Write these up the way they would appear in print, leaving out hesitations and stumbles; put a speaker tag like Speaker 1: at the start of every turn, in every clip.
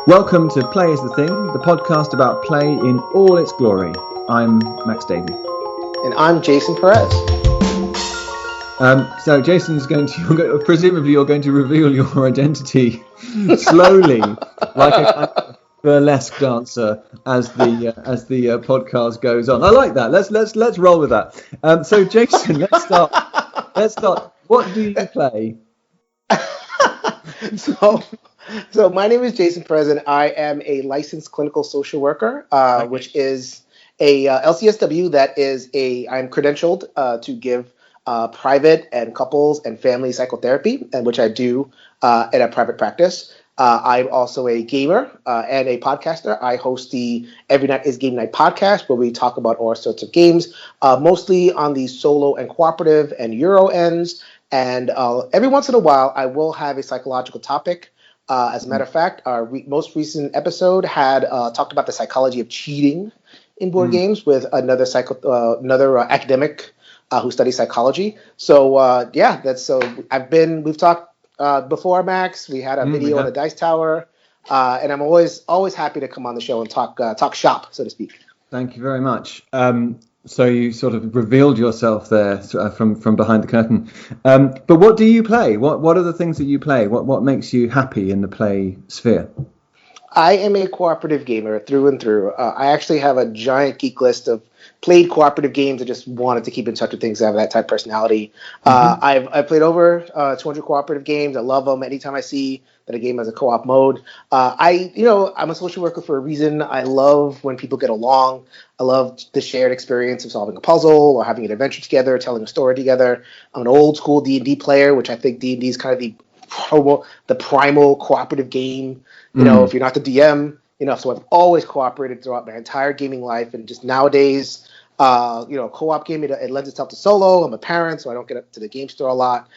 Speaker 1: Welcome to Play is the Thing, the podcast about play in all its glory. I'm Max Davie.
Speaker 2: And I'm Jason Perez.
Speaker 1: So Jason's presumably you're going to reveal your identity slowly, like a kind of burlesque dancer as the podcast goes on. I like that. Let's roll with that. So Jason, let's start. What do you play?
Speaker 2: So my name is Jason Perez, and I am a licensed clinical social worker, which is a LCSW. I'm credentialed to give private and couples and family psychotherapy, and which I do in a private practice. I'm also a gamer and a podcaster. I host the Every Night is Game Night podcast, where we talk about all sorts of games, mostly on the solo and cooperative and Euro ends. And every once in a while, I will have a psychological topic. As a matter of fact, our most recent episode had talked about the psychology of cheating in board games with another academic who studies psychology. So we've talked before, Max. We had a video on the Dice Tower, and I'm always happy to come on the show and talk shop, so to speak.
Speaker 1: Thank you very much. So you sort of revealed yourself there from behind the curtain. But what do you play? What are the things that you play? What makes you happy in the play sphere?
Speaker 2: I am a cooperative gamer through and through. I actually have a giant geek list of played cooperative games. I just wanted to keep in touch with things. I have that type of personality. I've played over 200 cooperative games. I love them. Anytime I see that a game has a co-op mode, I'm a social worker for a reason. I love when people get along. I love the shared experience of solving a puzzle or having an adventure together, telling a story together. I'm an old school D&D player, which I think D&D is kind of the primal cooperative game. If you're not the DM, so I've always cooperated throughout my entire gaming life. And just nowadays, co-op game, it lends itself to solo. I'm a parent, so I don't get up to the game store a lot.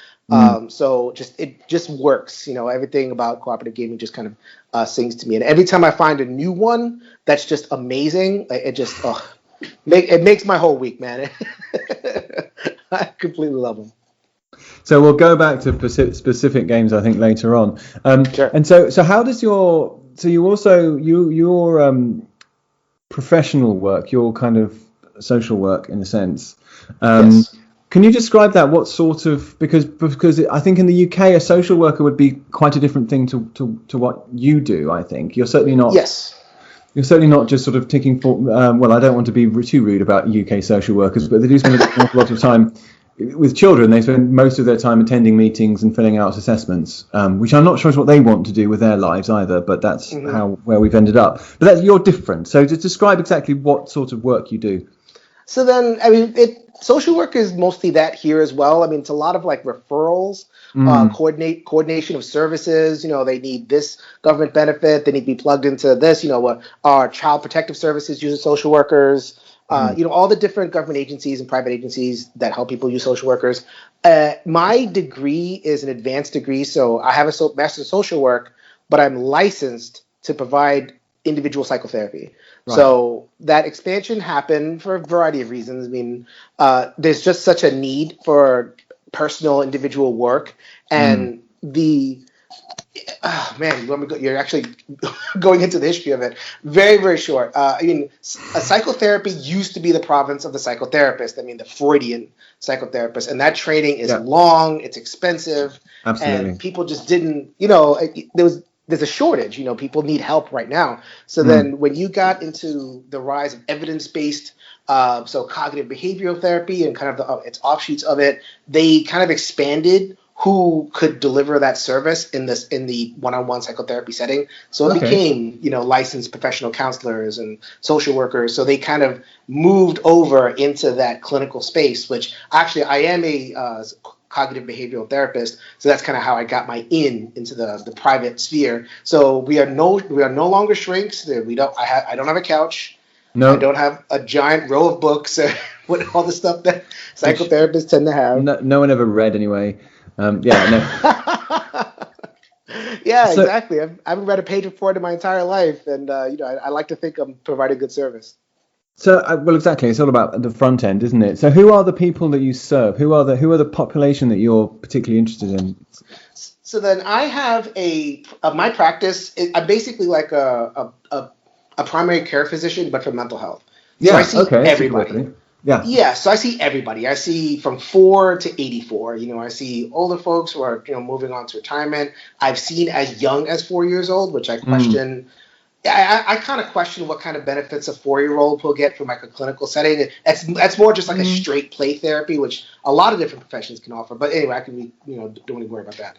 Speaker 2: So it just works. Everything about cooperative gaming just kind of sings to me. And every time I find a new one that's just amazing, it makes my whole week, man. I completely love them.
Speaker 1: So we'll go back to specific games, I think, later on.
Speaker 2: Sure.
Speaker 1: And so how does your professional work, your kind of social work in a sense,
Speaker 2: Yes.
Speaker 1: Can you describe that? What sort of, because I think in the UK a social worker would be quite a different thing to what you do. I think you're certainly not.
Speaker 2: Yes.
Speaker 1: You're certainly not just sort of ticking for. Well, I don't want to be too rude about UK social workers, but they do spend an awful lot of time with children. They spend most of their time attending meetings and filling out assessments, which I'm not sure is what they want to do with their lives either. But that's where we've ended up. But you're different. So just describe exactly what sort of work you do.
Speaker 2: So then, social work is mostly that here as well. It's a lot of like referrals, coordination of services. They need this government benefit. They need to be plugged into this. Our child protective services uses social workers. All the different government agencies and private agencies that help people use social workers. My degree is an advanced degree, so I have a master's of social work, but I'm licensed to provide individual psychotherapy. Right. So that expansion happened for a variety of reasons. There's just such a need for personal individual work, and you're actually going into the history of it. Very, very short. A psychotherapy used to be the province of the psychotherapist. The Freudian psychotherapist, and that training is long, it's expensive.
Speaker 1: Absolutely.
Speaker 2: And people just didn't, there's a shortage. People need help right now. So then when you got into the rise of evidence-based, so cognitive behavioral therapy and kind of its offshoots of it, they kind of expanded who could deliver that service in the one-on-one psychotherapy setting. So it became, licensed professional counselors and social workers. So they kind of moved over into that clinical space, which actually I am a cognitive behavioral therapist. So that's kind of how I got my into the private sphere. So we are no longer shrinks. I don't have a couch. No. I don't have a giant row of books with all the stuff that psychotherapists tend to have.
Speaker 1: No one ever read anyway.
Speaker 2: Yeah, exactly. I haven't read a page report in my entire life, and I like to think I'm providing good service.
Speaker 1: So, well, exactly. It's all about the front end, isn't it? So, who are the people that you serve? Who are the population that you're particularly interested in?
Speaker 2: So then I have my practice. I'm basically like a primary care physician, but for mental health. So I
Speaker 1: Yeah.
Speaker 2: see
Speaker 1: Okay. That's a good way of
Speaker 2: everybody.
Speaker 1: putting it. Yeah.
Speaker 2: Yeah, so I see everybody. I see from 4 to 84. I see older folks who are moving on to retirement. I've seen as young as 4 years old, which I
Speaker 1: Mm.
Speaker 2: question. I kind of question what kind of benefits a 4-year-old will get from like a clinical setting. That's more just like a
Speaker 1: Mm.
Speaker 2: straight play therapy, which a lot of different professions can offer. But anyway, I can be don't even worry about that.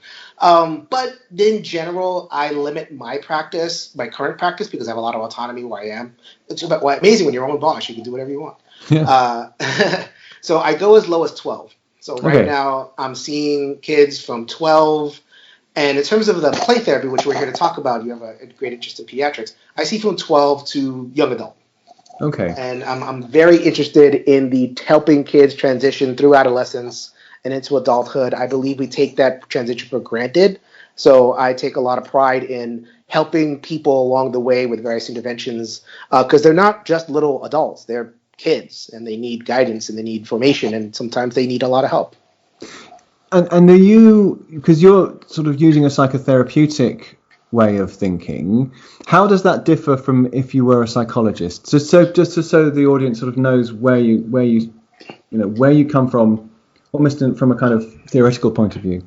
Speaker 2: But in general, I limit my current practice, because I have a lot of autonomy where I am. It's amazing when you're your own boss; you can do whatever you want.
Speaker 1: Yeah.
Speaker 2: Uh, so I go as low as 12. So right
Speaker 1: Okay.
Speaker 2: now I'm seeing kids from 12. And in terms of the play therapy, which we're here to talk about, you have a great interest in pediatrics. I see from 12 to young adult.
Speaker 1: Okay.
Speaker 2: And I'm very interested in the helping kids transition through adolescence and into adulthood. I believe we take that transition for granted. So I take a lot of pride in helping people along the way with various interventions, because they're not just little adults. They're kids, and they need guidance and they need formation, and sometimes they need a lot of help.
Speaker 1: And are you, because you're sort of using a psychotherapeutic way of thinking, how does that differ from if you were a psychologist? So the audience sort of knows where you come from, almost from a kind of theoretical point of view.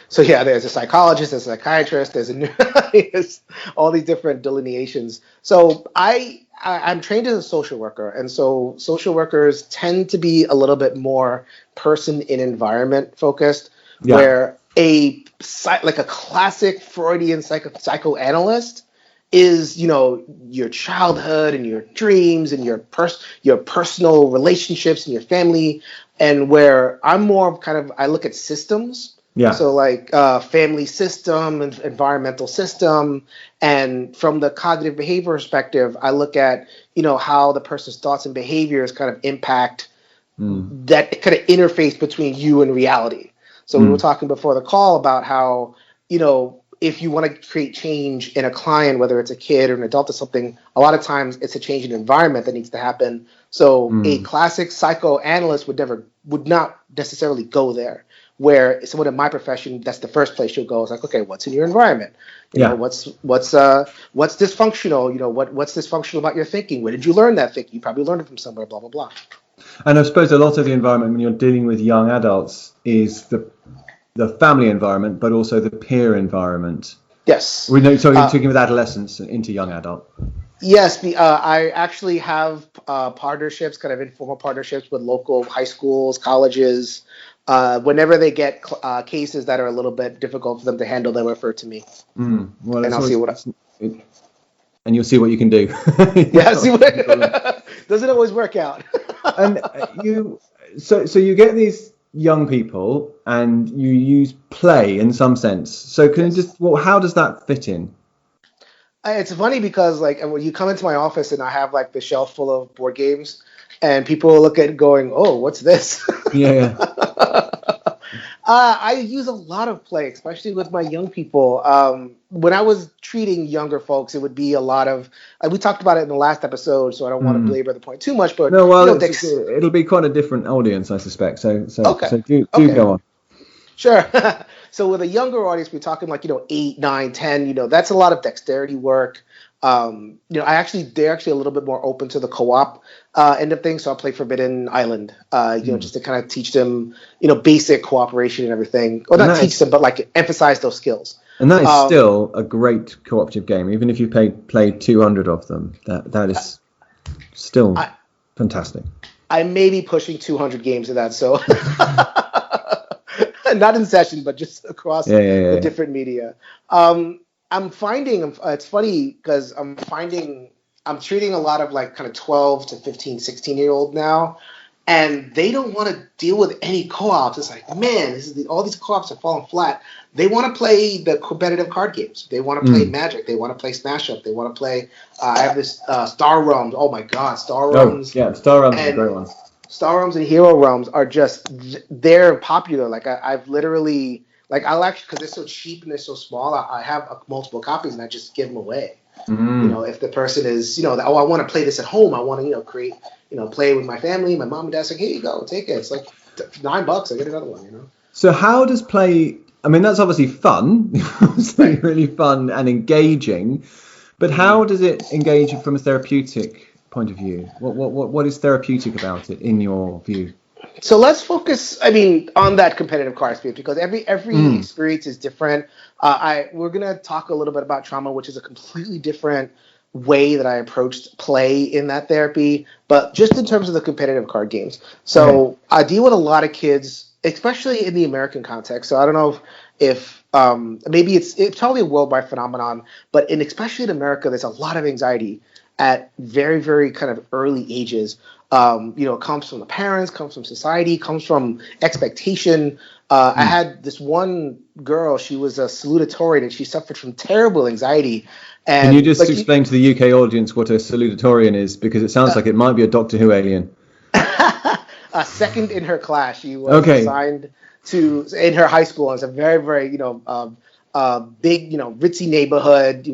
Speaker 2: So yeah, there's a psychologist, there's a psychiatrist, there's all these different delineations. So I'm trained as a social worker, and so social workers tend to be a little bit more person in environment focused,
Speaker 1: Yeah.
Speaker 2: where like a classic Freudian psychoanalyst is your childhood and your dreams and your personal relationships and your family, and where I'm more of kind of, I look at systems.
Speaker 1: Yeah.
Speaker 2: So like family system and environmental system, and from the cognitive behavior perspective, I look at how the person's thoughts and behaviors kind of impact
Speaker 1: Mm.
Speaker 2: that kind of interface between you and reality. So we were
Speaker 1: Mm.
Speaker 2: talking before the call about how if you want to create change in a client, whether it's a kid or an adult or something, a lot of times it's a change in environment that needs to happen. So a
Speaker 1: Mm.
Speaker 2: classic psychoanalyst would not necessarily go there. Where someone in my profession, that's the first place you'll go. It's like, okay, what's in your environment?
Speaker 1: Yeah.
Speaker 2: What's dysfunctional? What's dysfunctional about your thinking? Where did you learn that thinking? You probably learned it from somewhere. Blah blah blah.
Speaker 1: And I suppose a lot of the environment when you're dealing with young adults is the family environment, but also the peer environment.
Speaker 2: Yes.
Speaker 1: We know. So you're talking with adolescents into young adult.
Speaker 2: Yes, I actually have partnerships, kind of informal partnerships with local high schools, colleges. Whenever they get cases that are a little bit difficult for them to handle, they refer to me,
Speaker 1: Mm. Well,
Speaker 2: and
Speaker 1: it's
Speaker 2: I'll see
Speaker 1: always, and you'll see what you can do.
Speaker 2: Yeah, see what doesn't always work out.
Speaker 1: And so you get these young people, and you use play in some sense. So can you
Speaker 2: Yes.
Speaker 1: how does that fit in?
Speaker 2: It's funny because like when you come into my office and I have like the shelf full of board games, and people look at it going, "Oh, what's this?"
Speaker 1: Yeah, yeah.
Speaker 2: I use a lot of play, especially with my young people. When I was treating younger folks, it would be a lot of. We talked about it in the last episode, so I don't want to
Speaker 1: Mm.
Speaker 2: belabor the point too much. But
Speaker 1: No, well,
Speaker 2: Dix.
Speaker 1: it'll be quite a different audience, I suspect.
Speaker 2: Okay,
Speaker 1: So do
Speaker 2: okay.
Speaker 1: go on.
Speaker 2: Sure. So with a younger audience, we're talking like 8, 9, 10. That's a lot of dexterity work. They're actually a little bit more open to the co-op end of things. So I'll play Forbidden Island, just to kind of teach them, basic cooperation and everything. Or
Speaker 1: And
Speaker 2: not
Speaker 1: that
Speaker 2: teach
Speaker 1: is
Speaker 2: them, but like emphasize those skills.
Speaker 1: and that is still a great cooperative game, even if you played 200 of them. That is still fantastic.
Speaker 2: I may be pushing 200 games of that, so not in session, but just across the different media. I'm finding it's funny because I'm treating a lot of like kind of 12 to 15, 16-year-old now, and they don't want to deal with any co-ops. It's like, man, all these co-ops are falling flat. They want to play the competitive card games. They want to play Magic. They want to play Smash Up. They want to play. I have this Star Realms. Oh my God, Star Realms.
Speaker 1: Oh yeah, Star Realms is a great one.
Speaker 2: Star Realms and Hero Realms are just they're popular. Like I've literally Like I'll actually, because they're so cheap and they're so small, I have multiple copies and I just give them away. If the person is, I want to play this at home, I want to, create, play with my family, my mom and dad's like, here you go, take it. It's like $9, I get another one.
Speaker 1: So how does play? I mean, that's obviously fun, it's really fun and engaging. But how does it engage you from a therapeutic point of view? What is therapeutic about it in your view?
Speaker 2: So let's focus, on that competitive card space, because every experience is different. We're gonna talk a little bit about trauma, which is a completely different way that I approached play in that therapy. But just in terms of the competitive card games, so I deal with a lot of kids, especially in the American context. So I don't know if maybe it's probably a worldwide phenomenon, but especially in America, there's a lot of anxiety at very, very kind of early ages. It comes from the parents, comes from society, comes from expectation. I had this one girl, she was a salutatorian, and she suffered from terrible anxiety. And
Speaker 1: can you just explain to the UK audience what a salutatorian is? Because it sounds like it might be a Doctor Who alien.
Speaker 2: Second in her class. She was assigned in her high school. It's a very, very, big, ritzy neighborhood,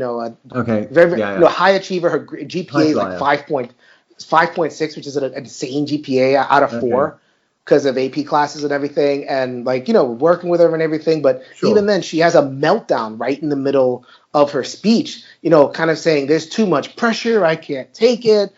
Speaker 2: very high achiever. Her GPA is like 5.6, which is an insane GPA out of 4 because of AP classes and everything, and working with her and everything. But even then, she has a meltdown right in the middle of her speech, kind of saying there's too much pressure, I can't take it.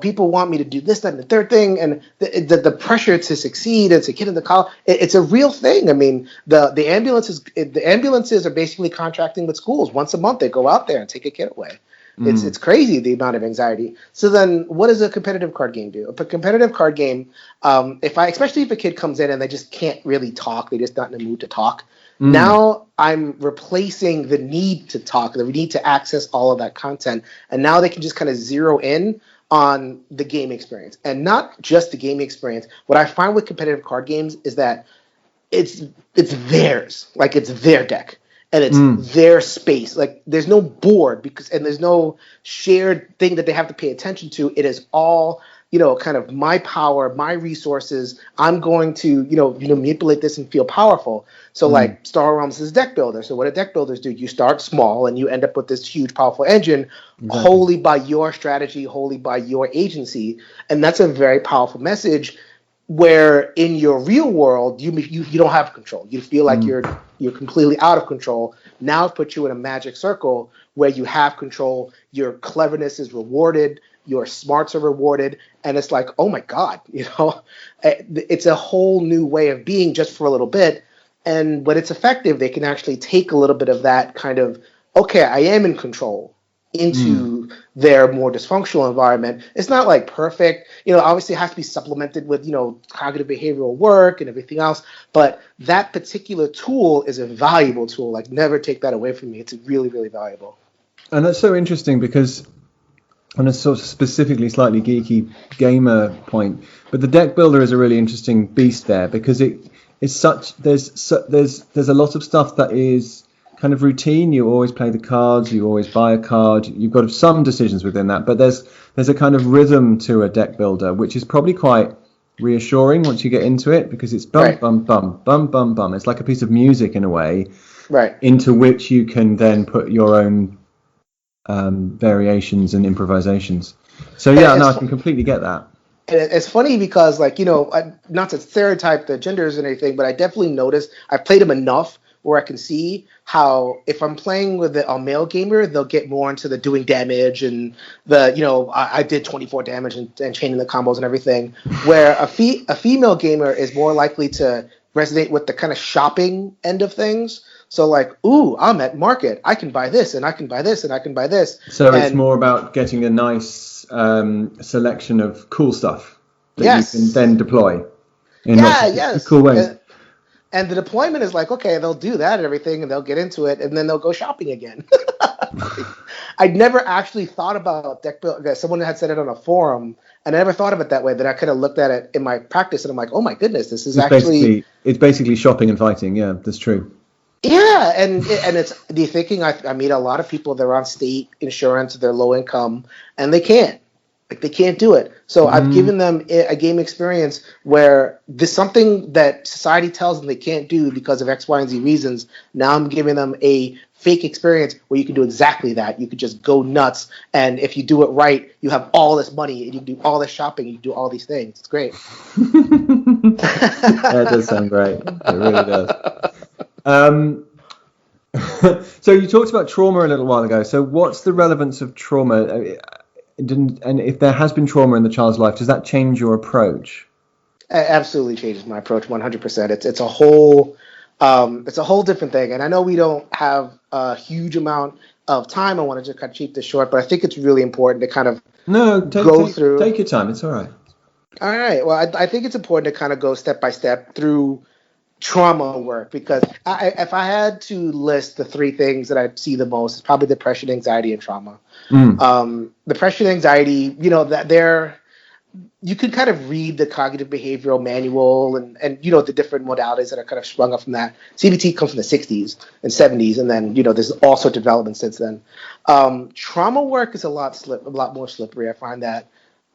Speaker 2: People want me to do this, that, and the third thing, and the pressure to succeed and to get into college, it's a real thing. I mean, the ambulances are basically contracting with schools. Once a month, they go out there and take a kid away. It's crazy, the amount of anxiety. So then what does a competitive card game do? A competitive card game, especially if a kid comes in and they just can't really talk, they're just not in the mood to talk. Now I'm replacing the need to talk, the need to access all of that content. And now they can just kind of zero in on the game experience. And not just the game experience. What I find with competitive card games is that it's theirs. Like, it's their deck. And it's their space. Like, there's no board and there's no shared thing that they have to pay attention to. It is all, kind of my power, my resources. I'm going to, manipulate this and feel powerful. So like Star Realms is deck builder. So what do deck builders do? You start small and you end up with this huge, powerful engine wholly by your strategy, wholly by your agency. And that's a very powerful message, where in your real world, you don't have control. You feel like you're completely out of control. Now put you in a magic circle where you have control. Your cleverness is rewarded. Your smarts are rewarded. And it's like, oh my God, it's a whole new way of being just for a little bit. And when it's effective, they can actually take a little bit of that kind of, okay, I am in control, into their more dysfunctional environment. It's not like perfect, obviously it has to be supplemented with, cognitive behavioral work and everything else. But that particular tool is a valuable tool. Like, never take that away from me. It's really, really valuable. And
Speaker 1: that's so interesting, because on a sort of specifically slightly geeky gamer point, but the deck builder is a really interesting beast there, because there's a lot of stuff that is kind of routine. You always play the cards, you always buy a card, you've got some decisions within that, but there's a kind of rhythm to a deck builder, which is probably quite reassuring once you get into it, because it's bum, bum, bum, bum, bum, bum. It's like a piece of music in a way, into which you can then put your own variations and improvisations. So I can completely get that.
Speaker 2: And it's funny because, not to stereotype the genders and anything, but I definitely noticed, I've played them enough where I can see how if I'm playing with a male gamer, they'll get more into the doing damage and I did 24 damage and chaining the combos and everything, where a female gamer is more likely to resonate with the kind of shopping end of things. So like, ooh, I'm at market, I can buy this and I can buy this and I can buy this.
Speaker 1: So it's more about getting a nice selection of cool stuff that you can then deploy in cool ways.
Speaker 2: And the deployment is like, okay, they'll do that and everything, and they'll get into it, and then they'll go shopping again. I'd never actually thought about deck building. Someone had said it on a forum, and I never thought of it that way. Then I kind of looked at it in my practice, and I'm like, oh my goodness, this is
Speaker 1: it's basically shopping and fighting. Yeah, that's true.
Speaker 2: Yeah, and it's the thinking. I meet a lot of people that are on state insurance, they're low income, and they can't. Like they can't do it. So I've given them a game experience where there's something that society tells them they can't do because of X, Y, and Z reasons. Now I'm giving them a fake experience where you can do exactly that. You could just go nuts, and if you do it right, you have all this money, and you can do all this shopping, you can do all these things. It's great.
Speaker 1: That does sound great. It really does. So you talked about trauma a little while ago. So what's the relevance of trauma? And if there has been trauma in the child's life, does that change your approach?
Speaker 2: It absolutely changes my approach 100%. It's a whole different thing. And I know we don't have a huge amount of time. I want to just kind of keep this short, but I think it's really important to kind of go through.
Speaker 1: Take your time. It's all right.
Speaker 2: All right. Well, I think it's important to kind of go step by step through trauma work, because if I had to list the three things that I see the most, it's probably depression, anxiety, and trauma. Depression, anxiety, that you could kind of read the cognitive behavioral manual and the different modalities that are kind of sprung up from that. CBT comes from the 60s and 70s, and then there's all sorts of development since then. Trauma work is a lot more slippery. I find that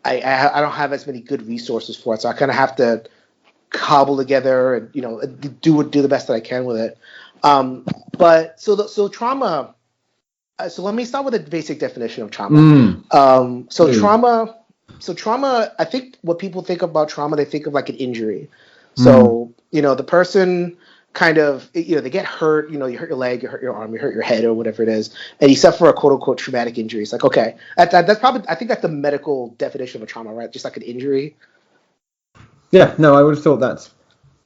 Speaker 2: I don't have as many good resources for it, so I kind of have to cobble together and do the best that I can with it. But so trauma. So let me start with a basic definition of trauma. Trauma. I think what people think about trauma, they think of like an injury. So the person kind of they get hurt. You hurt your leg, you hurt your arm, you hurt your head, or whatever it is, and you suffer a quote unquote traumatic injury. It's like, okay, that's probably, I think that's the medical definition of a trauma, right? Just like an injury.
Speaker 1: Yeah, no, I would have thought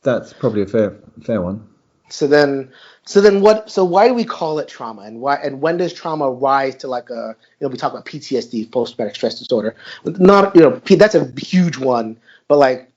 Speaker 1: that's probably a fair one.
Speaker 2: So why do we call it trauma, and when does trauma rise to like we talk about PTSD, post traumatic stress disorder. Not that's a huge one, but like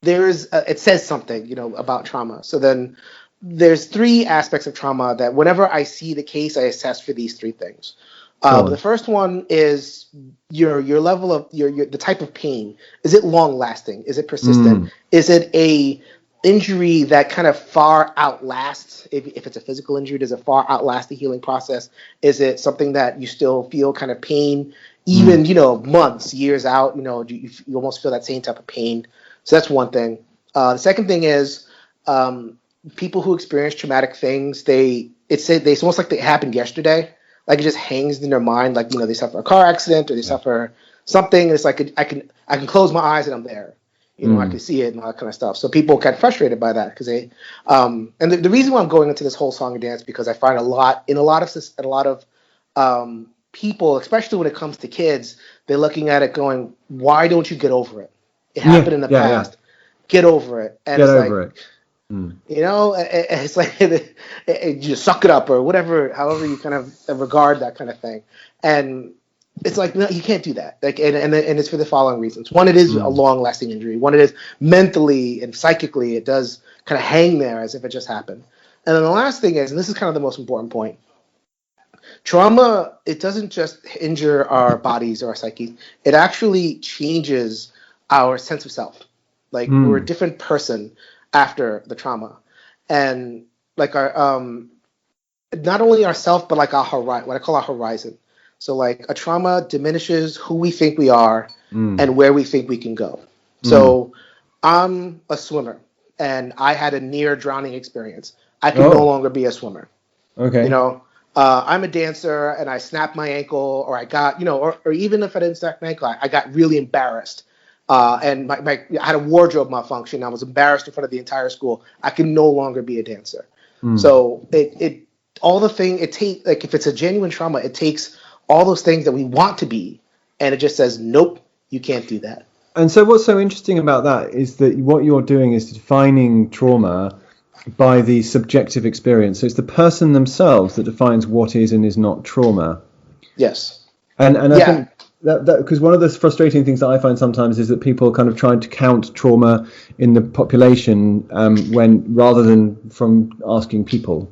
Speaker 2: it says something about trauma. So then there's three aspects of trauma that whenever I see the case, I assess for these three things. The first one is your level of the type of pain. Is it long lasting? Is it persistent? Is it a injury that kind of far outlasts? If it's a physical injury, does it far outlast the healing process? Is it something that you still feel kind of pain, even months, years out? You almost feel that same type of pain. So that's one thing. The second thing is people who experience traumatic things. It's almost like they happened yesterday. Like it just hangs in their mind, like they suffer a car accident or they suffer something. And it's like I can close my eyes and I'm there, I can see it and all that kind of stuff. So people get frustrated by that because they and the reason why I'm going into this whole song and dance, because I find a lot of people, especially when it comes to kids, they're looking at it going, why don't you get over it? It happened in the past. Get over it. And
Speaker 1: get over it.
Speaker 2: It's like you just suck it up or whatever, however you kind of regard that kind of thing. And it's like, no, you can't do that. Like, and it's for the following reasons. One, it is a long-lasting injury. One, it is mentally and psychically, it does kind of hang there as if it just happened. And then the last thing is, and this is kind of the most important point, trauma, it doesn't just injure our bodies or our psyches. It actually changes our sense of self. Like we're a different person after the trauma, and like our not only ourself, but like our horizon, what I call our horizon. So like a trauma diminishes who we think we are and where we think we can go. So I'm a swimmer and I had a near drowning experience. I can no longer be a swimmer.
Speaker 1: Okay.
Speaker 2: I'm a dancer and I snapped my ankle, or I got, or even if I didn't snap my ankle, I got really embarrassed. And I had a wardrobe malfunction. I was embarrassed in front of the entire school. I can no longer be a dancer. So if it's a genuine trauma, it takes all those things that we want to be, and it just says, nope, you can't do that.
Speaker 1: And so what's so interesting about that is that what you're doing is defining trauma by the subjective experience. So it's the person themselves that defines what is and is not trauma.
Speaker 2: Yes.
Speaker 1: And I think that because one of the frustrating things that I find sometimes is that people kind of try to count trauma in the population when rather than from asking people.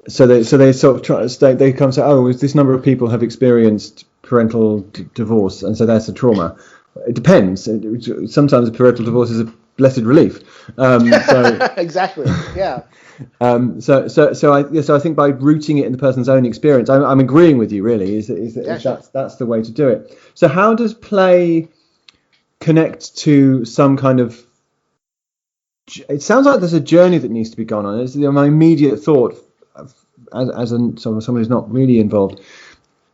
Speaker 1: So they sort of try to state, they come and say, oh, this number of people have experienced parental divorce, and so that's a trauma. It depends. Sometimes a parental divorce is a blessed relief. So
Speaker 2: exactly, yeah.
Speaker 1: So I think by rooting it in the person's own experience, I'm agreeing with you. Really, that's the way to do it. So how does play connect to some kind of? It sounds like there's a journey that needs to be gone on. It's my immediate thought, someone who's not really involved,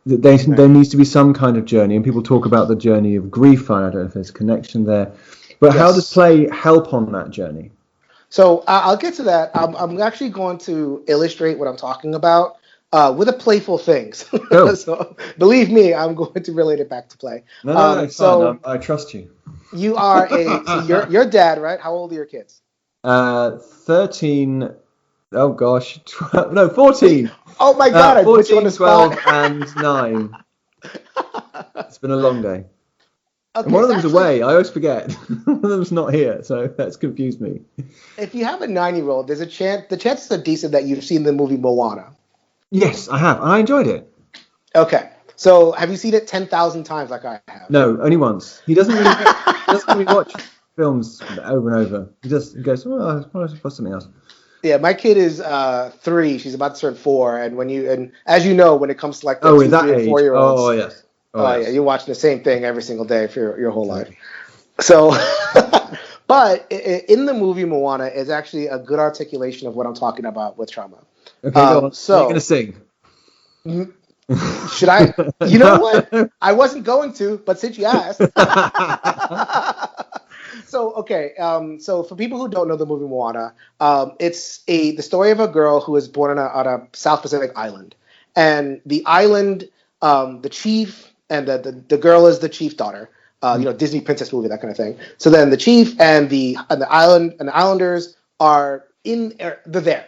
Speaker 1: that there needs to be some kind of journey, and people talk about the journey of grief. I don't know if there's a connection there, but how does play help on that journey?
Speaker 2: So I'll get to that. I'm actually going to illustrate what I'm talking about with a playful thing.
Speaker 1: Oh.
Speaker 2: So believe me, I'm going to relate it back to play.
Speaker 1: No, it's fine. I trust you.
Speaker 2: You are you're dad, right? How old are your kids?
Speaker 1: 13. Oh gosh, 12, no, 14.
Speaker 2: Oh my God, I
Speaker 1: 14,
Speaker 2: put you on the
Speaker 1: 12,
Speaker 2: spot.
Speaker 1: and 9. It's been a long day.
Speaker 2: Okay,
Speaker 1: and one of them's away. I always forget. One of them's not here, so that's confused me.
Speaker 2: If you have a 9-year-old, there's a chance. The chances are decent that you've seen the movie Moana.
Speaker 1: Yes, I have. I enjoyed it.
Speaker 2: Okay, so have you seen it 10,000 times like I have?
Speaker 1: No, only once. He doesn't really watch films over and over. He goes, oh, I want to watch something else.
Speaker 2: Yeah, my kid is 3. She's about to turn 4, and as you know, when it comes to like the 2, 3, and 4-year-olds,
Speaker 1: oh yes,
Speaker 2: yeah, you're watching the same thing every single day for your whole life. So, but in the movie Moana is actually a good articulation of what I'm talking about with trauma.
Speaker 1: Okay, go on. So you're gonna sing.
Speaker 2: Should I? You know what? I wasn't going to, but since you asked. So, okay. So for people who don't know the movie Moana, it's the story of a girl who is born on a South Pacific island, and the island, the chief, and the girl is the chief's daughter. Disney princess movie, that kind of thing. So then the chief and the islanders are they're there.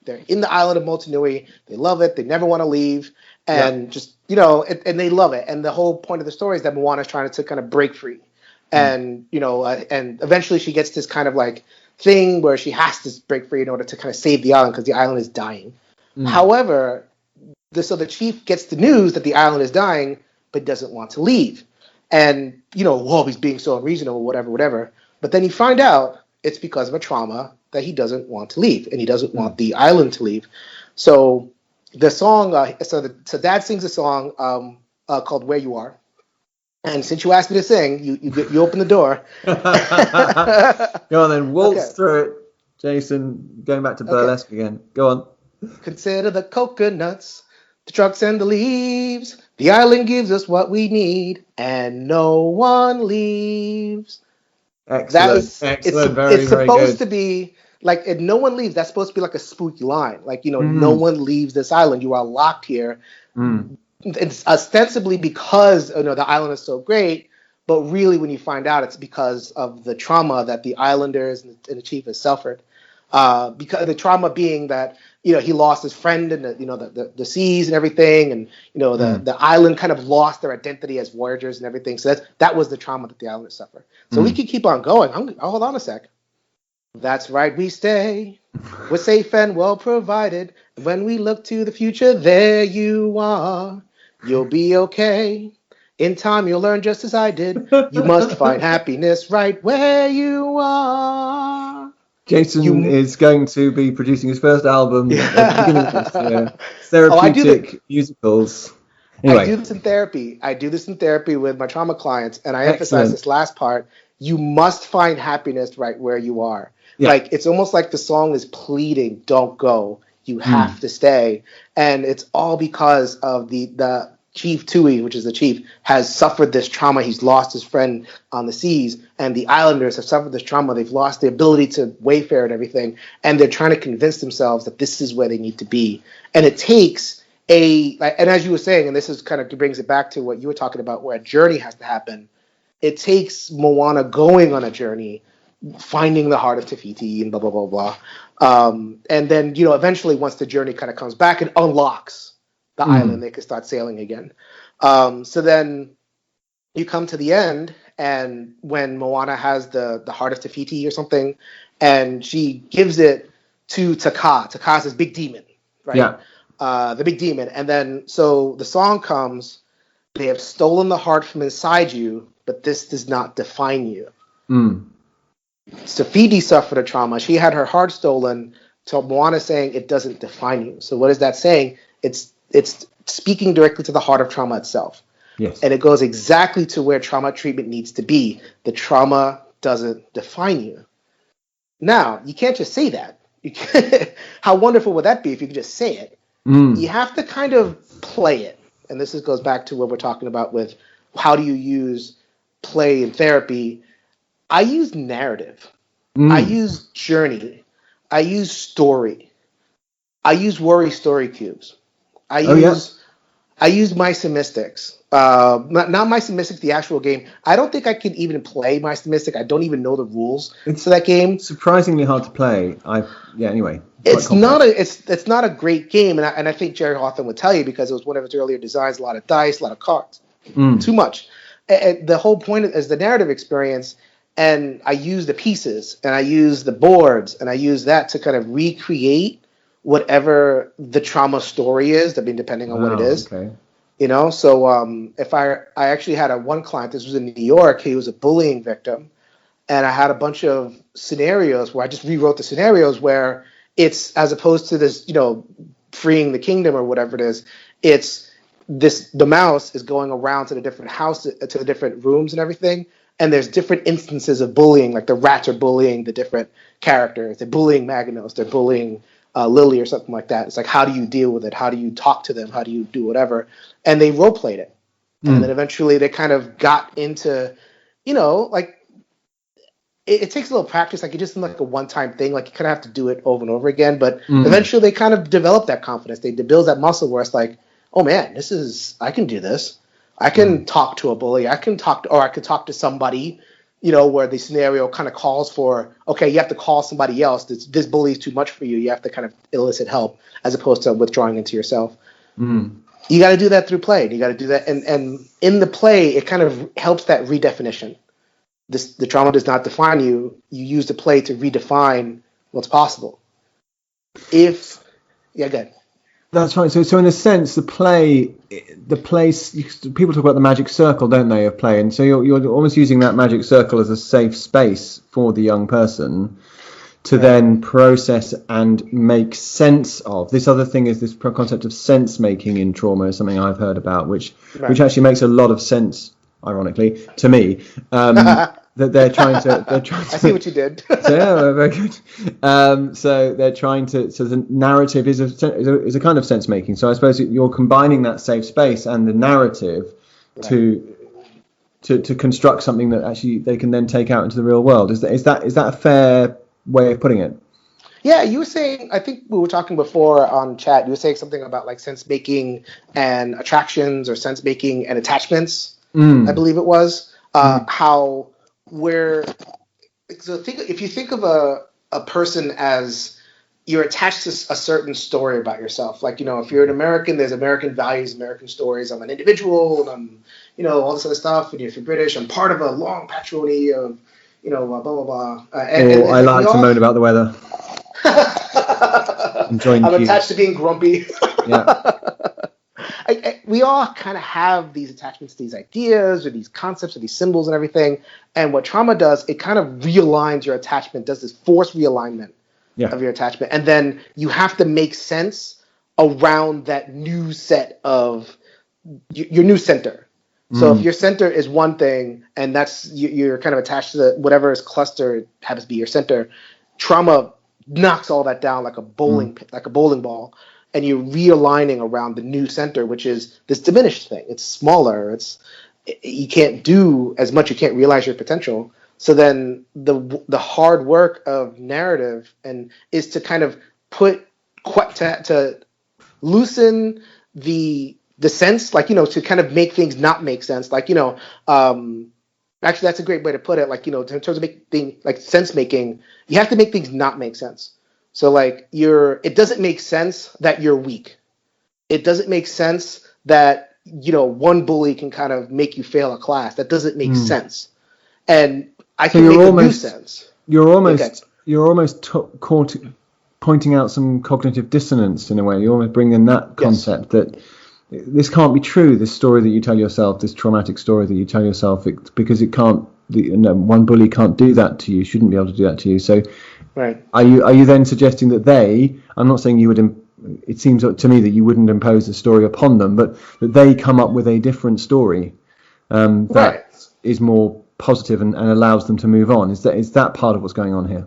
Speaker 2: They're in the island of Motunui. They love it. They never want to leave, and and they love it. And the whole point of the story is that Moana is trying to kind of break free. And and eventually she gets this kind of like thing where she has to break free in order to kind of save the island because the island is dying. However, the chief gets the news that the island is dying, but doesn't want to leave. And he's being so unreasonable, whatever. But then you find out it's because of a trauma that he doesn't want to leave, and he doesn't want the island to leave. So the song, so Dad sings a song called "Where You Are." And since you asked me to sing, you open the door.
Speaker 1: Go on then, waltz through it, Jason. Going back to burlesque again. Go on.
Speaker 2: Consider the coconuts, the trucks and the leaves. The island gives us what we need, and no one leaves.
Speaker 1: Excellent. Excellent. It's
Speaker 2: supposed to be like, if no one leaves, that's supposed to be like a spooky line. Like, no one leaves this island. You are locked here. It's ostensibly because the island is so great, but really when you find out, it's because of the trauma that the islanders and the chief has suffered. Because the trauma being that he lost his friend in the seas and everything, and the island kind of lost their identity as voyagers and everything. So that was the trauma that the islanders suffered. So we could keep on going. Hold on a sec. That's right, we stay. We're safe and well provided. When we look to the future, there you are. You'll be okay. In time, you'll learn just as I did. You must find happiness right where you are.
Speaker 1: Jason is going to be producing his first album at the beginning of this year. Therapeutic musicals. Anyway.
Speaker 2: I do this in therapy with my trauma clients, and I emphasize this last part. You must find happiness right where you are. Yeah. Like, it's almost like the song is pleading, don't go. You have to stay. And it's all because of the Chief Tui, which is the chief, has suffered this trauma. He's lost his friend on the seas, and the islanders have suffered this trauma. They've lost the ability to wayfare and everything, and they're trying to convince themselves that this is where they need to be. And it takes and as you were saying, and this is kind of brings it back to what you were talking about, where a journey has to happen. It takes Moana going on a journey, finding the heart of Te Fiti and blah, blah, blah, blah. And then, eventually once the journey kind of comes back, it unlocks the island. They can start sailing again. So then you come to the end, and when Moana has the heart of Te Fiti or something, and she gives it to Taka. Taka's this big demon, right? Yeah. The big demon. And then, so the song comes, they have stolen the heart from inside you, but this does not define you. Safidi suffered a trauma. She had her heart stolen. So Moana is saying it doesn't define you. So what is that saying? It's speaking directly to the heart of trauma itself.
Speaker 1: Yes.
Speaker 2: And it goes exactly to where trauma treatment needs to be. The trauma doesn't define you. Now, you can't just say that. How wonderful would that be if you could just say it? You have to kind of play it. And goes back to what we're talking about with how do you use play in therapy. I use narrative. I use journey. I use story. I use worry story cubes. I use Mice and Mystics. Not Mice and Mystics, the actual game. I don't think I can even play Mice and Mystic. I don't even know the rules to that game.
Speaker 1: Surprisingly hard to play. Anyway.
Speaker 2: It's not a great game, and I think Jerry Hawthorne would tell you because it was one of his earlier designs. A lot of dice, a lot of cards, too much. And the whole point is the narrative experience. And I use the pieces, and I use the boards, and I use that to kind of recreate whatever the trauma story is. I mean, depending on what it is.
Speaker 1: Okay.
Speaker 2: So if I actually had one client, this was in New York, he was a bullying victim, and I had a bunch of scenarios where I just rewrote the scenarios where it's, as opposed to this, freeing the kingdom or whatever it is, it's the mouse is going around to the different houses, to the different rooms and everything. And there's different instances of bullying, like the rats are bullying the different characters. They're bullying Magnus, they're bullying Lily or something like that. It's like, how do you deal with it? How do you talk to them? How do you do whatever? And they role played it. And then eventually they kind of got into, like, it takes a little practice. Like, it just isn't like a one-time thing. Like, you kind of have to do it over and over again. But eventually they kind of develop that confidence. They build that muscle where it's like, oh man, I can do this. I can talk to a bully. I could talk to somebody, where the scenario kind of calls for, okay, you have to call somebody else. This bully is too much for you. You have to kind of elicit help as opposed to withdrawing into yourself. You got to do that through play. You got to do that. And in the play, it kind of helps that redefinition. The trauma does not define you. You use the play to redefine what's possible. Good.
Speaker 1: That's right. So in a sense, the place, people talk about the magic circle, don't they, of play? And so you're almost using that magic circle as a safe space for the young person to then process and make sense of. This other thing is this concept of sense making in trauma is something I've heard about, which actually makes a lot of sense, ironically, to me. That they're trying to.
Speaker 2: I see what you did.
Speaker 1: So yeah, very good. So they're trying to. So the narrative is a kind of sense making. So I suppose you're combining that safe space and the narrative to construct something that actually they can then take out into the real world. Is that a fair way of putting it?
Speaker 2: Yeah, you were saying. I think we were talking before on chat. You were saying something about like sense making and attractions, or sense making and attachments. I believe it was how. If you think of a person as you're attached to a certain story about yourself, like, if you're an American, there's American values, American stories. I'm an individual, and I'm, all this other stuff. And if you're British, I'm part of a long patrimony of, blah, blah, blah.
Speaker 1: I like to moan about the weather.
Speaker 2: I'm attached to being grumpy.
Speaker 1: Yeah.
Speaker 2: We all kind of have these attachments to these ideas or these concepts or these symbols and everything. And what trauma does, it kind of realigns your attachment, does this forced realignment of your attachment. And then you have to make sense around that new set of your new center. So if your center is one thing and that's you're kind of attached to whatever is cluster happens to be your center, trauma knocks all that down like a bowling ball. And you're realigning around the new center, which is this diminished thing. It's smaller. You can't do as much. You can't realize your potential. So then the hard work of narrative is to kind of to loosen the sense, like, to kind of make things not make sense. Like, actually that's a great way to put it. Like, in terms of like sense making, you have to make things not make sense. So like it doesn't make sense that you're weak. It doesn't make sense that, one bully can kind of make you fail a class. That doesn't make sense. And I can make a new sense.
Speaker 1: You're almost pointing out some cognitive dissonance in a way. You almost bring in that concept that this can't be true. This story that you tell yourself, this traumatic story that you tell yourself, because it can't one bully can't do that to you, shouldn't be able to do that to you. So,
Speaker 2: right.
Speaker 1: Are you then suggesting that I'm not saying you would. It seems to me that you wouldn't impose a story upon them, but that they come up with a different story that is more positive and allows them to move on. Is that part of what's going on here?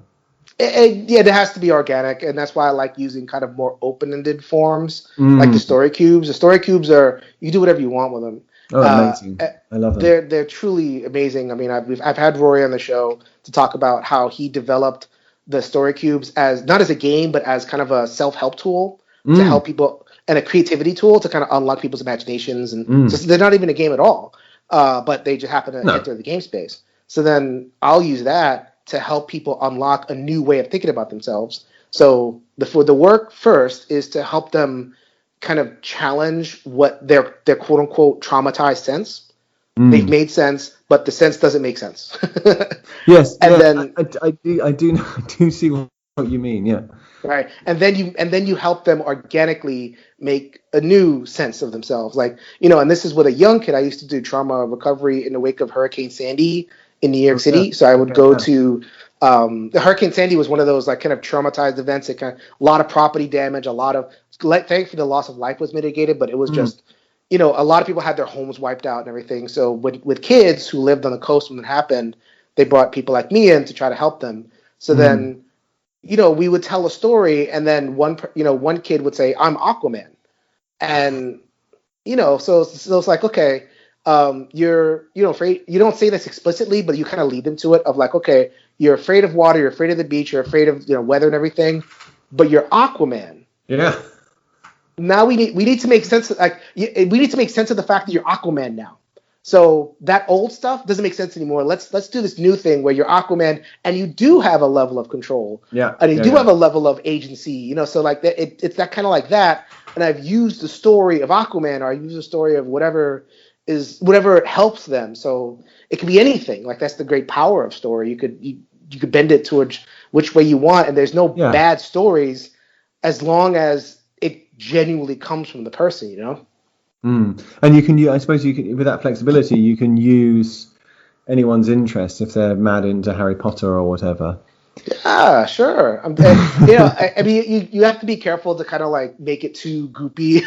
Speaker 2: It has to be organic, and that's why I like using kind of more open-ended forms, like the story cubes. The story cubes you do whatever you want with them.
Speaker 1: Oh, amazing! I love them.
Speaker 2: They're truly amazing. I mean, I've had Rory on the show to talk about how he developed the story cubes as not as a game, but as kind of a self-help tool to help people, and a creativity tool to kind of unlock people's imaginations. And so they're not even a game at all, but they just happen to enter the game space. So then I'll use that to help people unlock a new way of thinking about themselves. So the work first is to help them kind of challenge what their quote unquote traumatized sense. They've made sense, but the sense doesn't make sense.
Speaker 1: Yes,
Speaker 2: and then
Speaker 1: I do see what you mean. Yeah.
Speaker 2: Right, and then you help them organically make a new sense of themselves, like and this is with a young kid. I used to do trauma recovery in the wake of Hurricane Sandy in New York City. So I would go to the Hurricane Sandy was one of those like kind of traumatized events. It kind of a lot of property damage, a lot of thankfully the loss of life was mitigated, but it was just a lot of people had their homes wiped out and everything. So with kids who lived on the coast when it happened, they brought people like me in to try to help them. So then. We would tell a story, and then one kid would say, "I'm Aquaman," and so it's like, okay, you're afraid. You don't say this explicitly, but you kind of lead them to it of like, okay, you're afraid of water, you're afraid of the beach, you're afraid of weather and everything, but you're Aquaman.
Speaker 1: Yeah.
Speaker 2: Now we need to make sense. We need to make sense of the fact that you're Aquaman now. So that old stuff doesn't make sense anymore. Let's do this new thing where you're Aquaman and you do have a level of control.
Speaker 1: Yeah.
Speaker 2: And you do have a level of agency, so like that it's that kind of like that. And I've used the story of Aquaman, or I use the story of whatever helps them. So it could be anything. Like that's the great power of story. You could bend it towards which way you want, and there's no bad stories as long as it genuinely comes from the person,
Speaker 1: And I suppose you can, with that flexibility, you can use anyone's interest if they're mad into Harry Potter or whatever.
Speaker 2: Yeah, sure. I mean, you have to be careful to kind of like make it too goopy.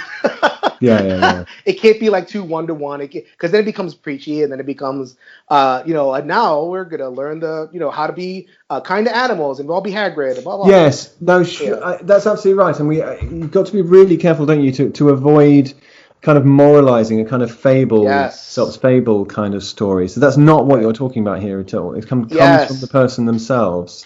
Speaker 1: Yeah.
Speaker 2: It can't be like too one-to-one, because then it becomes preachy, and then it becomes, and now we're gonna learn how to be kind to animals, and we'll all be Hagrid, and blah blah.
Speaker 1: Yes, no, that's absolutely right, and you've got to be really careful, don't you, to avoid kind of moralizing a kind of fable, fable kind of story. So that's not what you're talking about here at all. It comes from the person themselves.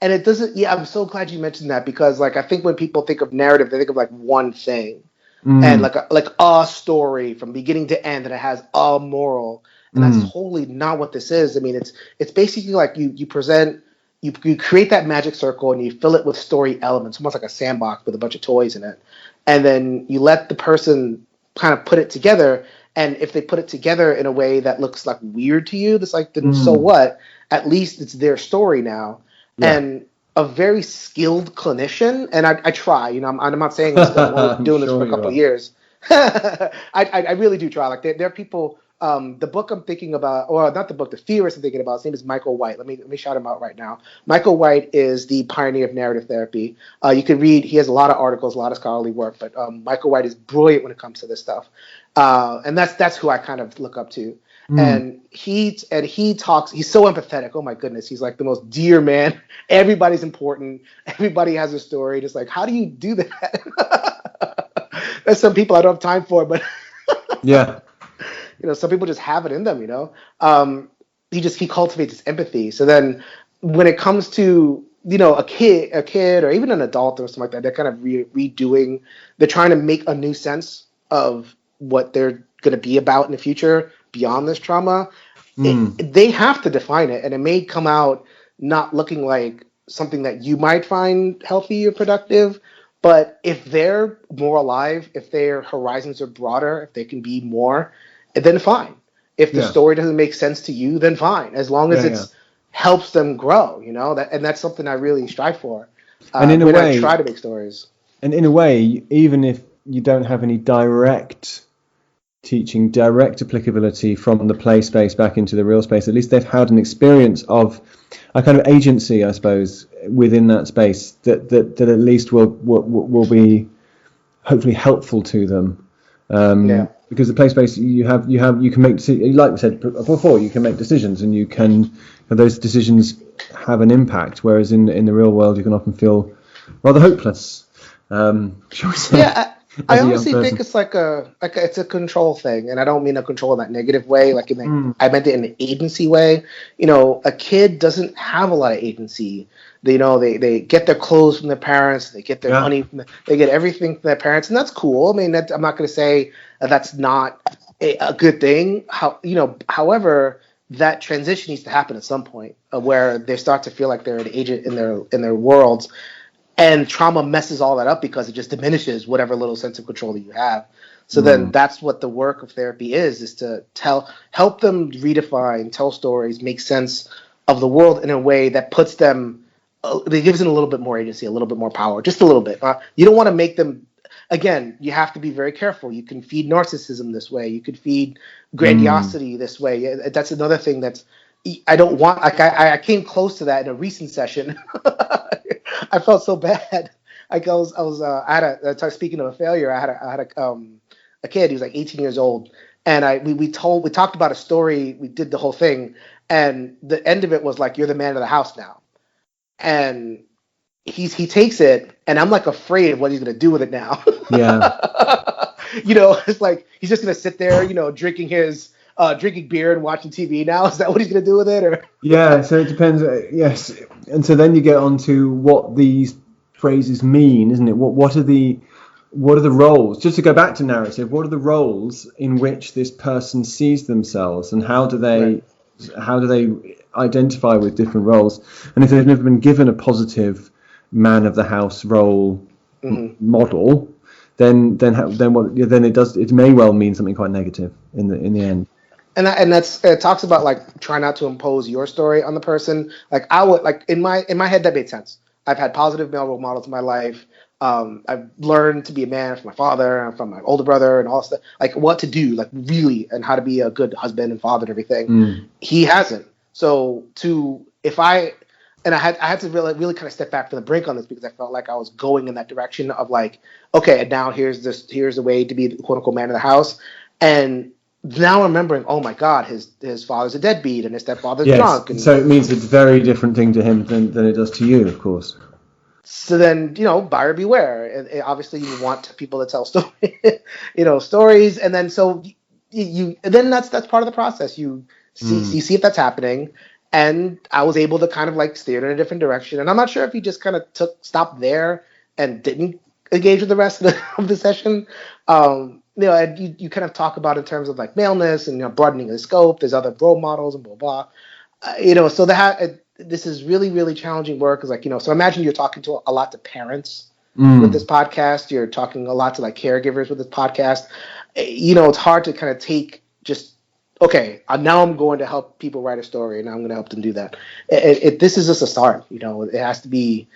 Speaker 1: And
Speaker 2: it doesn't. Yeah, I'm so glad you mentioned that, because like I think when people think of narrative, they think of like one thing, and like a story from beginning to end, and it has a moral. And that's totally not what this is. I mean, it's basically like you present. You create that magic circle and you fill it with story elements, almost like a sandbox with a bunch of toys in it, and then you let the person kind of put it together. And if they put it together in a way that looks like weird to you, that's like, then so what? At least it's their story now. Yeah. And a very skilled clinician, and I try, I'm not saying this, I'm only doing this for a couple of years. I really do try. Like there are people. The book I'm thinking about, or not the book, the theorist I'm thinking about, his name is Michael White. Let me shout him out right now. Michael White is the pioneer of narrative therapy. You can read, he has a lot of articles, a lot of scholarly work, but Michael White is brilliant when it comes to this stuff. And that's who I kind of look up to. And he talks, he's so empathetic. Oh my goodness, he's like the most dear man. Everybody's important. Everybody has a story. Just like, how do you do that? There's some people I don't have time for, but
Speaker 1: yeah.
Speaker 2: Some people just have it in them, he cultivates his empathy. So then when it comes to, a kid or even an adult or something like that, they're kind of redoing, they're trying to make a new sense of what they're going to be about in the future beyond this trauma. They have to define it. And it may come out not looking like something that you might find healthy or productive. But if they're more alive, if their horizons are broader, if they can be more, then fine. If the story doesn't make sense to you, then fine. As long as it helps them grow, and that's something I really strive for.
Speaker 1: And in a way,
Speaker 2: I try to make stories.
Speaker 1: And in a way, even if you don't have any direct teaching direct applicability from the play space back into the real space. At least they've had an experience of a kind of agency, I suppose, within that space that at least will be hopefully helpful to them. Because the play space you can make, like we said before, you can make decisions, and those decisions have an impact. Whereas in the real world, you can often feel rather hopeless. Shall we say?
Speaker 2: Yeah, I honestly think it's like it's a control thing, and I don't mean a control in that negative way. Like I meant it in an agency way. A kid doesn't have a lot of agency. They get their clothes from their parents. They get their money they get everything from their parents, and that's cool. I mean, I'm not going to say that's not a good thing. However, that transition needs to happen at some point, where they start to feel like they're an agent in their worlds. And trauma messes all that up because it just diminishes whatever little sense of control that you have. So then that's what the work of therapy is to help them redefine, tell stories, make sense of the world in a way that puts them, that gives them a little bit more agency, a little bit more power, just a little bit. You don't want to make them, again, you have to be very careful. You can feed narcissism this way. You could feed grandiosity this way. That's another thing I don't want. Like I came close to that in a recent session. I felt so bad. Speaking of a failure, I had a kid. He was like 18 years old, and we talked about a story. We did the whole thing, and the end of it was like, "You're the man of the house now," and he takes it, and I'm like afraid of what he's gonna do with it now.
Speaker 1: Yeah.
Speaker 2: It's like he's just gonna sit there, drinking beer and watching TV now. Is that what he's going to do with it? Or
Speaker 1: yeah, so it depends. Yes, and so then you get on to what these phrases mean, isn't it? What are the roles? Just to go back to narrative, what are the roles in which this person sees themselves, and how do they identify with different roles? And if they've never been given a positive man of the house role model, then it may well mean something quite negative in the end.
Speaker 2: And it talks about like try not to impose your story on the person. Like I would, like in my head that made sense. I've had positive male role models in my life. I've learned to be a man from my father and from my older brother and all stuff, like what to do, like really, and how to be a good husband and father and everything. He hasn't. So I had to really kind of step back from the brink on this because I felt like I was going in that direction of like, okay, and now here's the way to be the quote unquote man of the house. And now remembering, oh my God, his father's a deadbeat and his stepfather's drunk. And
Speaker 1: so it means it's a very different thing to him than it does to you, of course.
Speaker 2: So then, buyer beware. And obviously you want people to tell stories. And then so then that's part of the process. You see if that's happening. And I was able to kind of like steer it in a different direction. And I'm not sure if he just kind of stopped there and didn't engage with the rest of the session. And you kind of talk about in terms of like maleness and broadening the scope. There's other role models and blah blah. So this is really really challenging work. Is like so imagine you're talking to a lot to parents with this podcast. You're talking a lot to like caregivers with this podcast. It's hard to kind of take just okay. Now I'm going to help people write a story, and I'm going to help them do that. This is just a start. It has to be.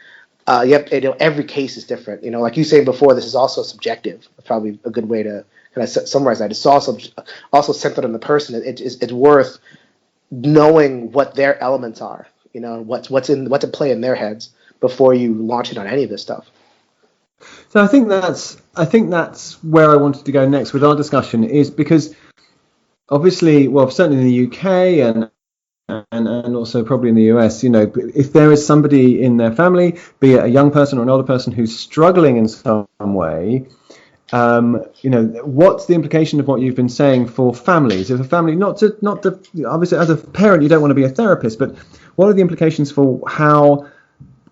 Speaker 2: Every case is different. Like you said before, this is also subjective. That's probably a good way to kind of summarize that. It's also centered on the person. It's worth knowing what their elements are. What's in play in their heads before you launch it on any of this stuff.
Speaker 1: So I think that's where I wanted to go next with our discussion, is because obviously, well, certainly in the UK and also probably in the US, if there is somebody in their family, be it a young person or an older person, who's struggling in some way, what's the implication of what you've been saying for families? If a family, not to obviously as a parent, you don't want to be a therapist, but what are the implications for how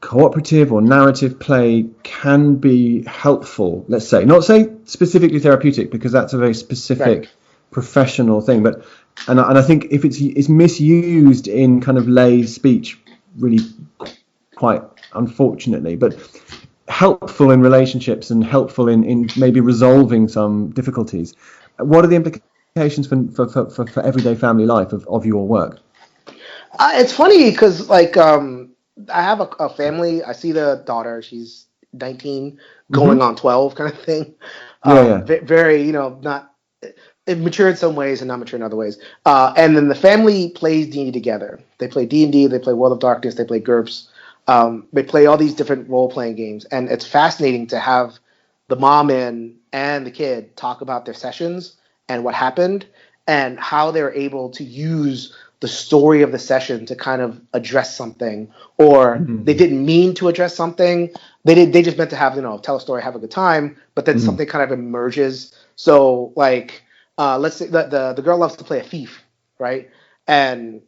Speaker 1: cooperative or narrative play can be helpful? Let's say, not say specifically therapeutic, because that's a very specific professional thing, but and I think if it's misused in kind of lay speech, really quite unfortunately, but helpful in relationships and helpful in maybe resolving some difficulties. What are the implications for everyday family life of your work?
Speaker 2: It's funny because like I have a family. I see the daughter. She's 19, going on 12, kind of thing. Very, not. it mature in some ways and not mature in other ways. And then the family plays D&D together. They play D&D, they play World of Darkness, they play GURPS. They play all these different role-playing games. And it's fascinating to have the mom in and the kid talk about their sessions and what happened and how they're able to use the story of the session to kind of address something, or they didn't mean to address something. They just meant to have, tell a story, have a good time, but then something kind of emerges. So like, let's say the girl loves to play a thief, right? And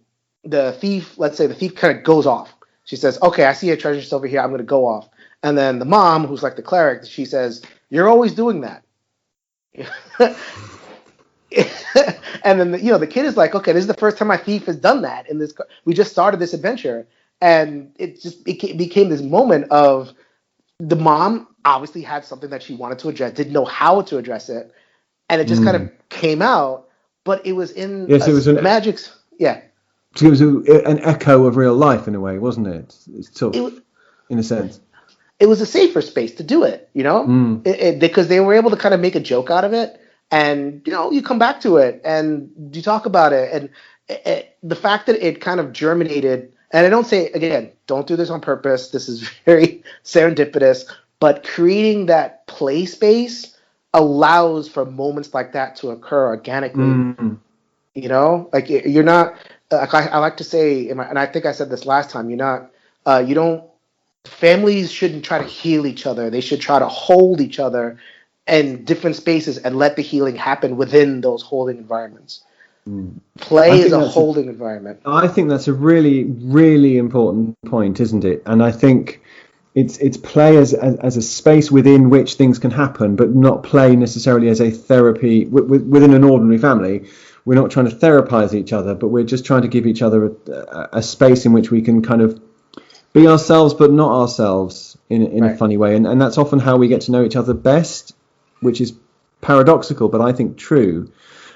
Speaker 2: the thief, let's say the thief kind of goes off. She says, okay, I see a treasure chest over here. I'm going to go off. And then the mom, who's like the cleric, she says, you're always doing that. And then the kid is like, okay, this is the first time my thief has done that. We just started this adventure, and it became this moment of the mom obviously had something that she wanted to address, didn't know how to address it, and it just kind of came out. But it was in magic. Yeah.
Speaker 1: So it was an echo of real life in a way, wasn't it? In a sense.
Speaker 2: It was a safer space to do it, because they were able to kind of make a joke out of it. And, you come back to it and you talk about it. And the fact that it kind of germinated, and I don't say, again, don't do this on purpose. This is very serendipitous. But creating that play space allows for moments like that to occur organically. Like you're not, I like to say, and I think I said this last time, families shouldn't try to heal each other. They should try to hold each other in different spaces and let the healing happen within those holding environments. Play is a holding environment.
Speaker 1: I think that's a really, really important point, isn't it? And I think it's play as a space within which things can happen, but not play necessarily as a therapy within an ordinary family. We're not trying to therapize each other, but we're just trying to give each other a space in which we can kind of be ourselves, but not ourselves in a funny way. And that's often how we get to know each other best, which is paradoxical, but I think true.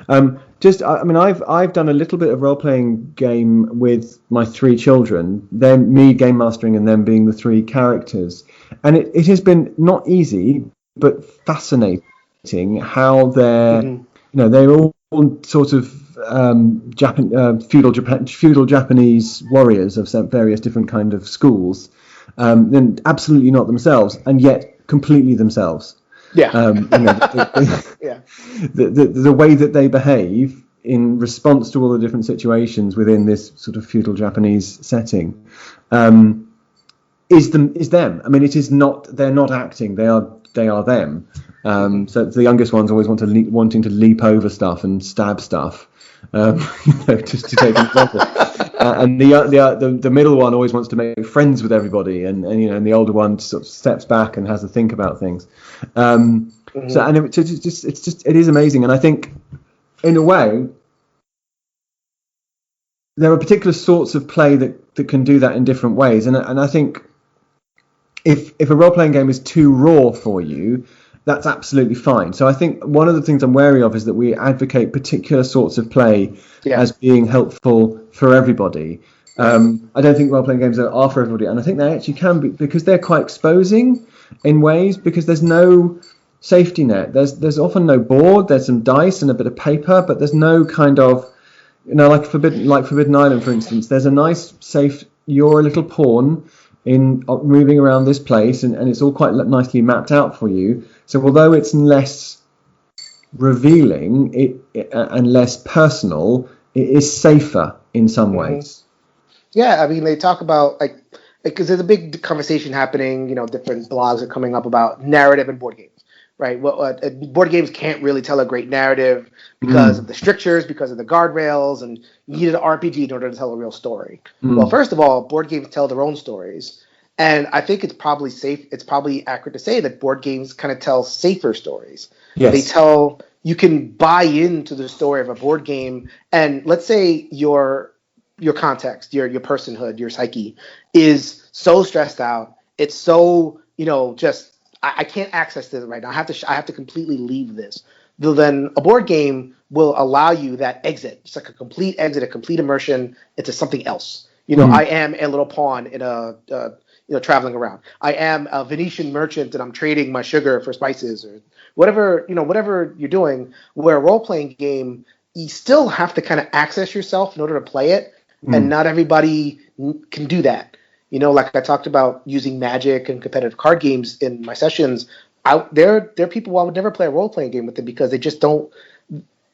Speaker 1: I've done a little bit of role-playing game with my 3 children, them, me game mastering and them being the 3 characters. And it has been not easy, but fascinating how they're all sort of feudal Japanese warriors of various different kind of schools, and absolutely not themselves, and yet completely themselves.
Speaker 2: Yeah.
Speaker 1: The way that they behave in response to all the different situations within this sort of feudal Japanese setting is them. I mean, it is not. They're not acting. They are them. So the youngest ones always wanting to leap over stuff and stab stuff, just to take an example. And the middle one always wants to make friends with everybody, and the older one sort of steps back and has to think about things. So it is amazing, and I think in a way there are particular sorts of play that can do that in different ways, and I think if a role-playing game is too raw for you, that's absolutely fine. So I think one of the things I'm wary of is that we advocate particular sorts of play as being helpful for everybody. I don't think role-playing games are for everybody, and I think they actually can be, because they're quite exposing in ways, because there's no safety net. There's often no board. There's some dice and a bit of paper, but there's no kind of, like Forbidden Island, for instance. There's a nice, safe, you're a little pawn in moving around this place, and it's all quite nicely mapped out for you. So although it's less revealing and less personal, it is safer in some ways.
Speaker 2: Yeah, I mean, they talk about, because there's a big conversation happening, different blogs are coming up about narrative in board games, right? Well, board games can't really tell a great narrative because of the strictures, because of the guardrails, and you need an RPG in order to tell a real story. Well, first of all, board games tell their own stories. And I think it's probably accurate to say that board games kind of tell safer stories. Yes. You can buy into the story of a board game, and let's say your context, your personhood, your psyche is so stressed out. It's so, I can't access this right now. I have to completely leave this. Then a board game will allow you that exit. It's like a complete exit, a complete immersion into something else. I am a little pawn in a traveling around. I am a Venetian merchant and I'm trading my sugar for spices or whatever you're doing. Where a role playing game, you still have to kind of access yourself in order to play it, and not everybody can do that. Like I talked about using magic and competitive card games in my sessions. There are people who I would never play a role playing game with them because they just don't.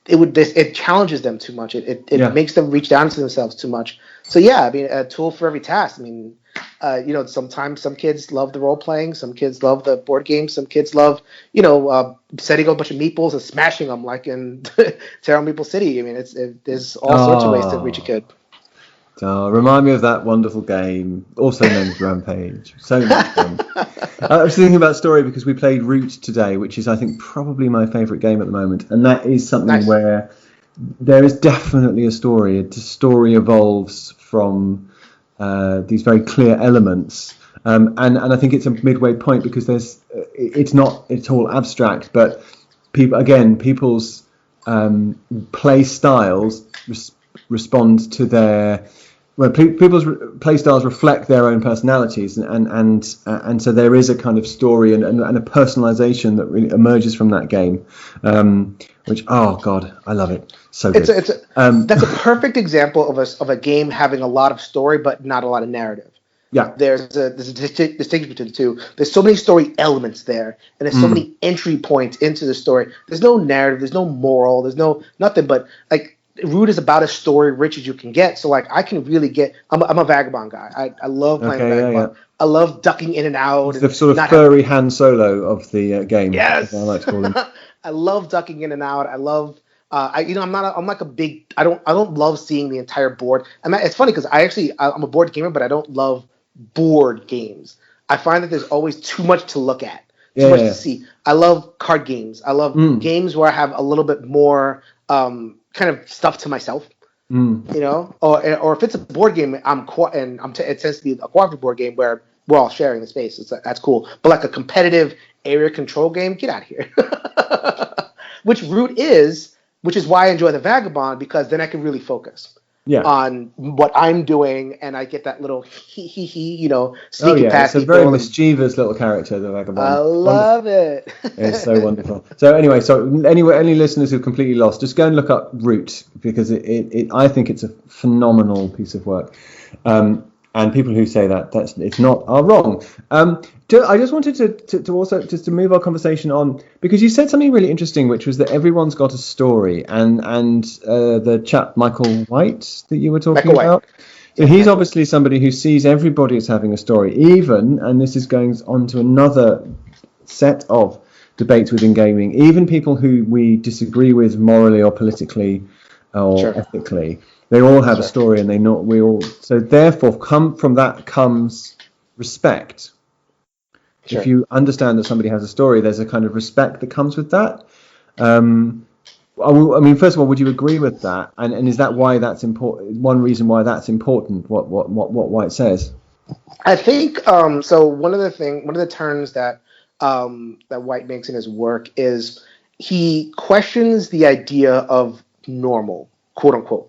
Speaker 2: It challenges them too much. It makes them reach down to themselves too much. So yeah, I mean, a tool for every task. I mean, sometimes some kids love the role playing, some kids love the board games, some kids love setting up a bunch of meeples and smashing them like in Terror Meeple City. I mean, there's all sorts of ways to reach a kid.
Speaker 1: Remind me of that wonderful game, also known as Rampage. So much fun. I was thinking about story because we played Root today, which is, I think, probably my favourite game at the moment. And that is something where there is definitely a story. The story evolves from these very clear elements. And I think it's a midway point because it's not at all abstract, but people's play styles respond to their... Well, people's play styles reflect their own personalities, and so there is a kind of story and a personalization that really emerges from that game, which, oh God, I love it. So good.
Speaker 2: That's a perfect example of a game having a lot of story but not a lot of narrative.
Speaker 1: Yeah,
Speaker 2: there's a distinction between the two. There's so many story elements there, and there's so many entry points into the story. There's no narrative, there's no moral, there's no nothing, but like. Root is about as story rich as you can get. So like I can really get. I'm a vagabond guy. I love playing vagabond. Yeah. I love ducking in and out.
Speaker 1: It's the sort of furry Han Solo of the game.
Speaker 2: Yes,
Speaker 1: I like to call him.
Speaker 2: I love ducking in and out. I love. I'm like a big. I don't love seeing the entire board. It's funny because I'm a board gamer, but I don't love board games. I find that there's always too much to look at, too much to see. I love card games. I love games where I have a little bit more. Kind of stuff to myself, or if it's a board game, it tends to be a cooperative board game where we're all sharing the space. That's cool. But like a competitive area control game, get out of here. Which Root is, which is why I enjoy the Vagabond, because then I can really focus on what I'm doing, and I get that little sneaking past people.
Speaker 1: It's a very mischievous little character, the Vagabond.
Speaker 2: I love it.
Speaker 1: It's so wonderful. So anyway, any listeners who are completely lost, just go and look up Root, because I think it's a phenomenal piece of work. And people who say it's not are wrong. I just wanted to also just to move our conversation on, because you said something really interesting, which was that everyone's got a story, and the chap Michael White that you were talking about. So he's obviously somebody who sees everybody as having a story, and this is going on to another set of debates within gaming, even people who we disagree with morally or politically or ethically. They all have a story, and so therefore from that comes respect. If you understand that somebody has a story, there's a kind of respect that comes with that. I mean, first of all, would you agree with that? And is that why that's important? One reason why that's important? What White says?
Speaker 2: I think so. One of the terms that White makes in his work is he questions the idea of normal, quote unquote.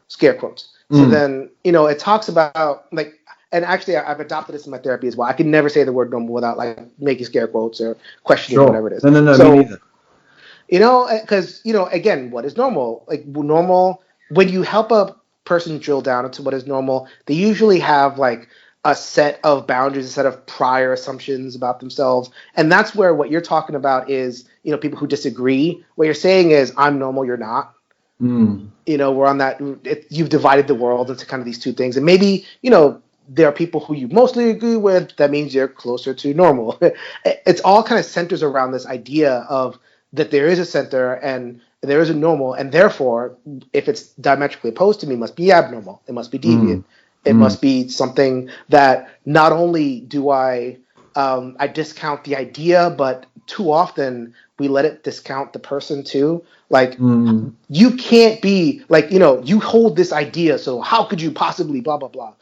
Speaker 2: Scare quotes. So then, it talks about like, and actually I've adopted this in my therapy as well. I can never say the word normal without like making scare quotes or questioning whatever it is.
Speaker 1: No,
Speaker 2: so,
Speaker 1: me neither.
Speaker 2: Because, again, what is normal? Like normal, when you help a person drill down into what is normal, they usually have like a set of boundaries, a set of prior assumptions about themselves. And that's where what you're talking about is, people who disagree. What you're saying is, I'm normal, you're not. We're on that. You've divided the world into kind of these two things, and maybe there are people who you mostly agree with. That means you're closer to normal. It's all kind of centers around this idea of that there is a center and there is a normal, and therefore, if it's diametrically opposed to me, it must be abnormal. It must be deviant. It must be something that not only do I discount the idea, but too often we let it discount the person too. Like you can't be like, you hold this idea, so how could you possibly blah, blah, blah.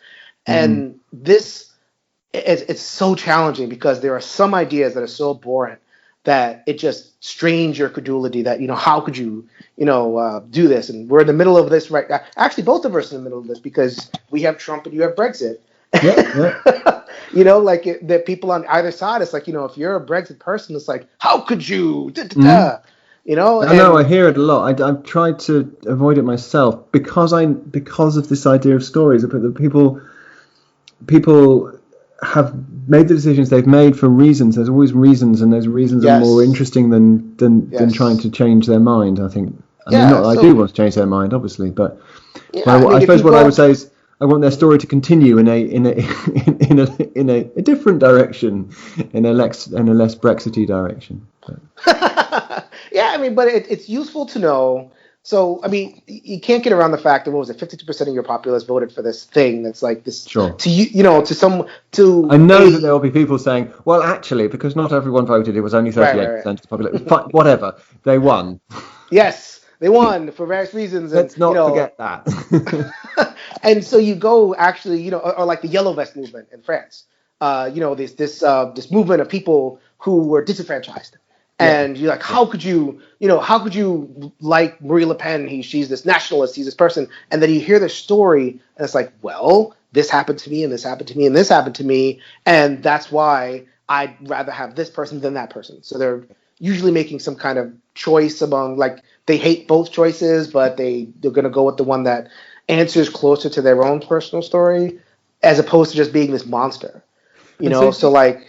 Speaker 2: And this, it's so challenging because there are some ideas that are so abhorrent that it just strains your credulity that, how could you, do this? And we're in the middle of this right now. Actually, both of us are in the middle of this because we have Trump and you have Brexit.
Speaker 1: Yeah, yeah.
Speaker 2: Like the people on either side, it's like, if you're a Brexit person, it's like, how could you? Da, da,
Speaker 1: Mhm.
Speaker 2: da. You know,
Speaker 1: I know, I
Speaker 2: and
Speaker 1: hear it a lot. I've tried to avoid it myself because of this idea of stories. But the people have made the decisions they've made for reasons. There's always reasons, and those reasons are more
Speaker 2: yes,
Speaker 1: interesting than trying
Speaker 2: yes,
Speaker 1: to change their mind. I think. I mean, not
Speaker 2: yeah.
Speaker 1: that I do
Speaker 2: So
Speaker 1: want to change their mind, obviously, but
Speaker 2: yeah, I
Speaker 1: I
Speaker 2: mean, if
Speaker 1: suppose
Speaker 2: you
Speaker 1: what I would
Speaker 2: go,
Speaker 1: say is I want their story to continue in a different direction, in a less Brexity direction. But,
Speaker 2: yeah, I mean, but it's useful to know. So, I mean, you can't get around the fact that what was it, 52% of your populace voted for this thing that's like this
Speaker 1: sure.
Speaker 2: to to some
Speaker 1: I
Speaker 2: to
Speaker 1: know that there
Speaker 2: a
Speaker 1: will be people saying, well, actually, because not everyone voted, it was only
Speaker 2: right,
Speaker 1: 38% of the population. Whatever, they won.
Speaker 2: yes, they won for various reasons, and
Speaker 1: Let's not forget that.
Speaker 2: and so you go actually, or like the Yellow Vest movement in France. This movement of people who were disenfranchised,
Speaker 1: Yeah,
Speaker 2: and you're like,
Speaker 1: yeah.
Speaker 2: how could you like Marie Le Pen? She's this nationalist, she's this person, and then you hear their story, and it's like, well, this happened to me, and this happened to me, and this happened to me, and that's why I'd rather have this person than that person. So they're usually making some kind of choice among, like, they hate both choices, but they're going to go with the one that answers closer to their own personal story, as opposed to just being this monster.
Speaker 1: And so,
Speaker 2: So like,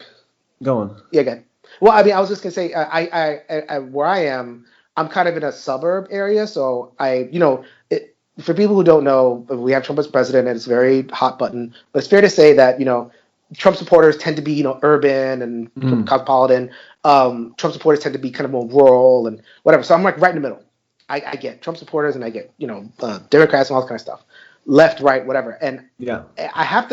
Speaker 1: go on.
Speaker 2: yeah, again. Well, I mean, I was just gonna say, where I am, I'm kind of in a suburb area, so for people who don't know, we have Trump as president, and it's very hot button. But it's fair to say that Trump supporters tend to be urban and
Speaker 1: Mm,
Speaker 2: cosmopolitan. Trump supporters tend to be kind of more rural and whatever. So I'm like right in the middle. I get Trump supporters, and I get Democrats and all that kind of stuff, left, right, whatever. And
Speaker 1: yeah.
Speaker 2: I have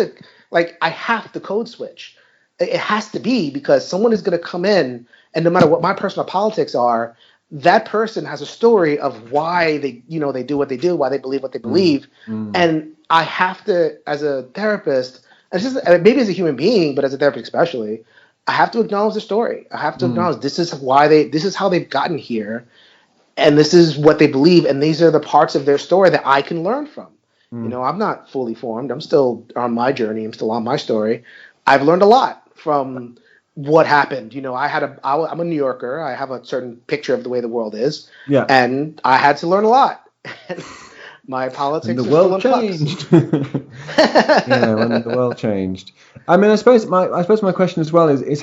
Speaker 2: to code switch. It has to be, because someone is going to come in, and no matter what my personal politics are, that person has a story of why they do what they do, why they believe what they
Speaker 1: Mm,
Speaker 2: believe,
Speaker 1: mm,
Speaker 2: and I have to, as a therapist, and it's just maybe as a human being, but as a therapist especially, I have to acknowledge the story. I have to
Speaker 1: mm,
Speaker 2: acknowledge this is how they've gotten here, and this is what they believe, and these are the parts of their story that I can learn from.
Speaker 1: mm.
Speaker 2: I'm not fully formed. I'm still on my journey. I'm still on my story. I've learned a lot from what happened. I'm a New Yorker. I have a certain picture of the way the world is,
Speaker 1: Yeah.
Speaker 2: and I had to learn a lot. My
Speaker 1: And the
Speaker 2: politics are still
Speaker 1: world
Speaker 2: in flux.
Speaker 1: changed. Yeah, when the world changed. I mean, I suppose my question as well is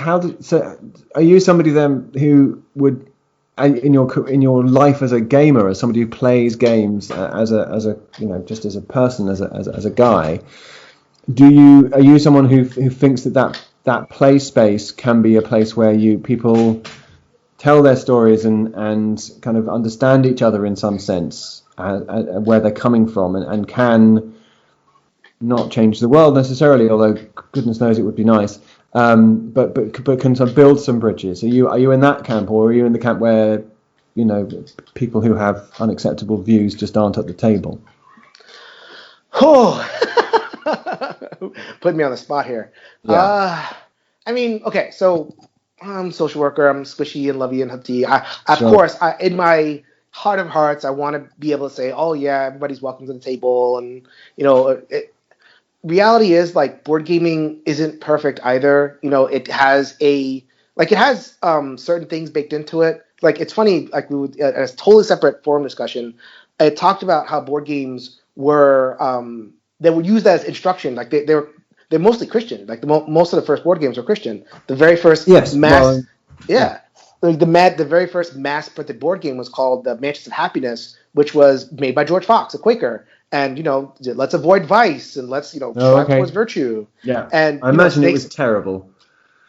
Speaker 1: so are you somebody then who would in your life as a gamer, as somebody who plays games as a just as a person, as a guy, are you someone who thinks that play space can be a place where people tell their stories and kind of understand each other in some sense, where they're coming from, and can not change the world necessarily, although goodness knows it would be nice. But can sort of build some bridges. Are you in that camp, or are you in the camp where people who have unacceptable views just aren't at the table?
Speaker 2: Oh, put me on the spot here.
Speaker 1: Yeah,
Speaker 2: I mean, okay, so I'm a social worker. I'm squishy and lovey and hupty. Of
Speaker 1: sure.
Speaker 2: course, in my heart of hearts, I want to be able to say, "Oh yeah, everybody's welcome to the table," and reality is, like, board gaming isn't perfect either. It has certain things baked into it. Like, it's funny, like, we would a totally separate forum discussion. It talked about how board games were they were used as instruction. Like, they're mostly Christian. Like, most of the first board games were Christian. The very first
Speaker 1: Yes.
Speaker 2: mass
Speaker 1: Well. Yeah.
Speaker 2: yeah. Like, the very first mass printed board game was called the Mansions of Happiness, which was made by George Fox, a Quaker. And let's avoid vice, and let's
Speaker 1: Oh,
Speaker 2: strive
Speaker 1: okay.
Speaker 2: towards virtue.
Speaker 1: Yeah.
Speaker 2: And
Speaker 1: I imagine it was
Speaker 2: snakes.
Speaker 1: terrible.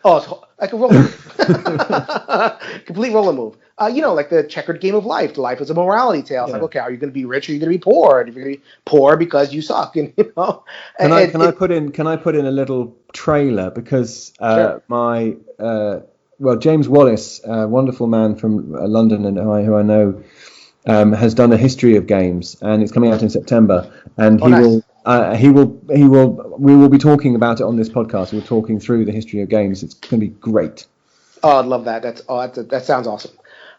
Speaker 2: Oh, it's like a roller move, complete roller move. Like the checkered game of life. Life is a morality tale. It's like,
Speaker 1: Yeah.
Speaker 2: okay, are you going to be rich, or are you going to be poor? And if you're going to be poor because you suck, and
Speaker 1: Can I put in a little trailer, because
Speaker 2: sure.
Speaker 1: my James Wallace, a wonderful man from London, and who I know, has done a history of games, and it's coming out in September, and
Speaker 2: Oh, nice.
Speaker 1: we will be talking about it on this podcast. We're talking through the history of games. It's going to be great.
Speaker 2: Oh, I'd love that. That sounds awesome.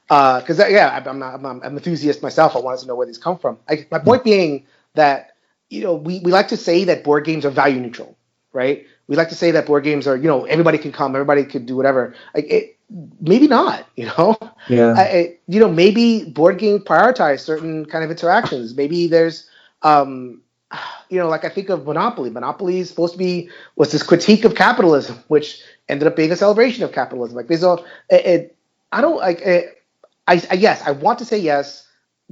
Speaker 2: Because yeah, I'm an enthusiast myself. I wanted to know where these come from. My point being that we like to say that board games are value neutral, right? We like to say that board games are, everybody can come, everybody could do whatever. Like maybe not,
Speaker 1: Yeah.
Speaker 2: Maybe board games prioritize certain kind of interactions. Maybe there's, like I think of Monopoly. Monopoly is supposed to be was this critique of capitalism, which ended up being a celebration of capitalism. Like there's I don't like it. Yes, I want to say yes,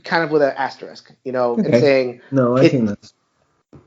Speaker 2: kind of with an asterisk, and saying
Speaker 1: no, I think that's.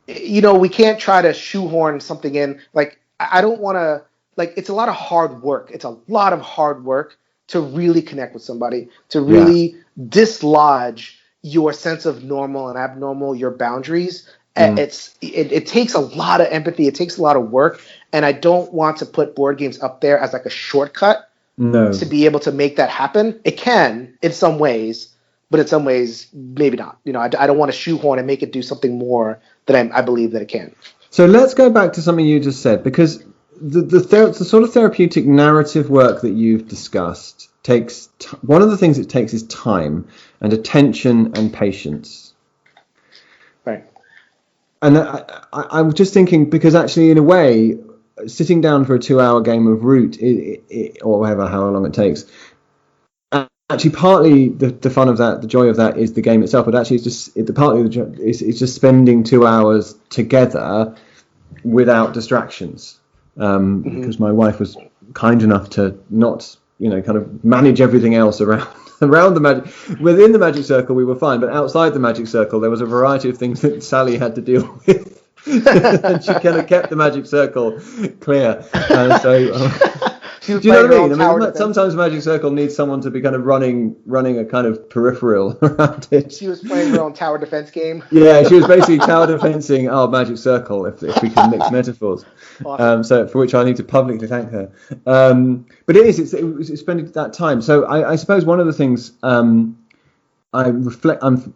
Speaker 2: We can't try to shoehorn something in. Like I don't want to. Like it's a lot of hard work. It's a lot of hard work to really connect with somebody, to really dislodge your sense of normal and abnormal, your boundaries. It takes a lot of empathy. It takes a lot of work, and I don't want to put board games up there as like a shortcut.
Speaker 1: No.
Speaker 2: To be able to make that happen. It can in some ways, but in some ways maybe not. I don't want to shoehorn and make it do something more than I believe that it can.
Speaker 1: So let's go back to something you just said, because the sort of therapeutic narrative work that you've discussed takes one of the things it takes is time and attention and patience.
Speaker 2: Right.
Speaker 1: And I'm just thinking, because actually in a way, sitting down for a 2-hour game of Root, or however long it takes, actually partly the fun of that, the joy of that is the game itself, but actually it's just spending 2 hours together without distractions. Because my wife was kind enough to not, kind of manage everything else around the magic. Within the magic circle, we were fine, but outside the magic circle, there was a variety of things that Sally had to deal with. And she kind of kept the magic circle clear. Do you know what I mean? Sometimes Magic Circle needs someone to be kind of running a kind of peripheral around it.
Speaker 2: She was playing her own tower defense game.
Speaker 1: Yeah, she was basically tower defensing our Magic Circle, if we can mix metaphors. Awesome. So for which I need to publicly thank her. But it's spending that time. So I suppose one of the things I'm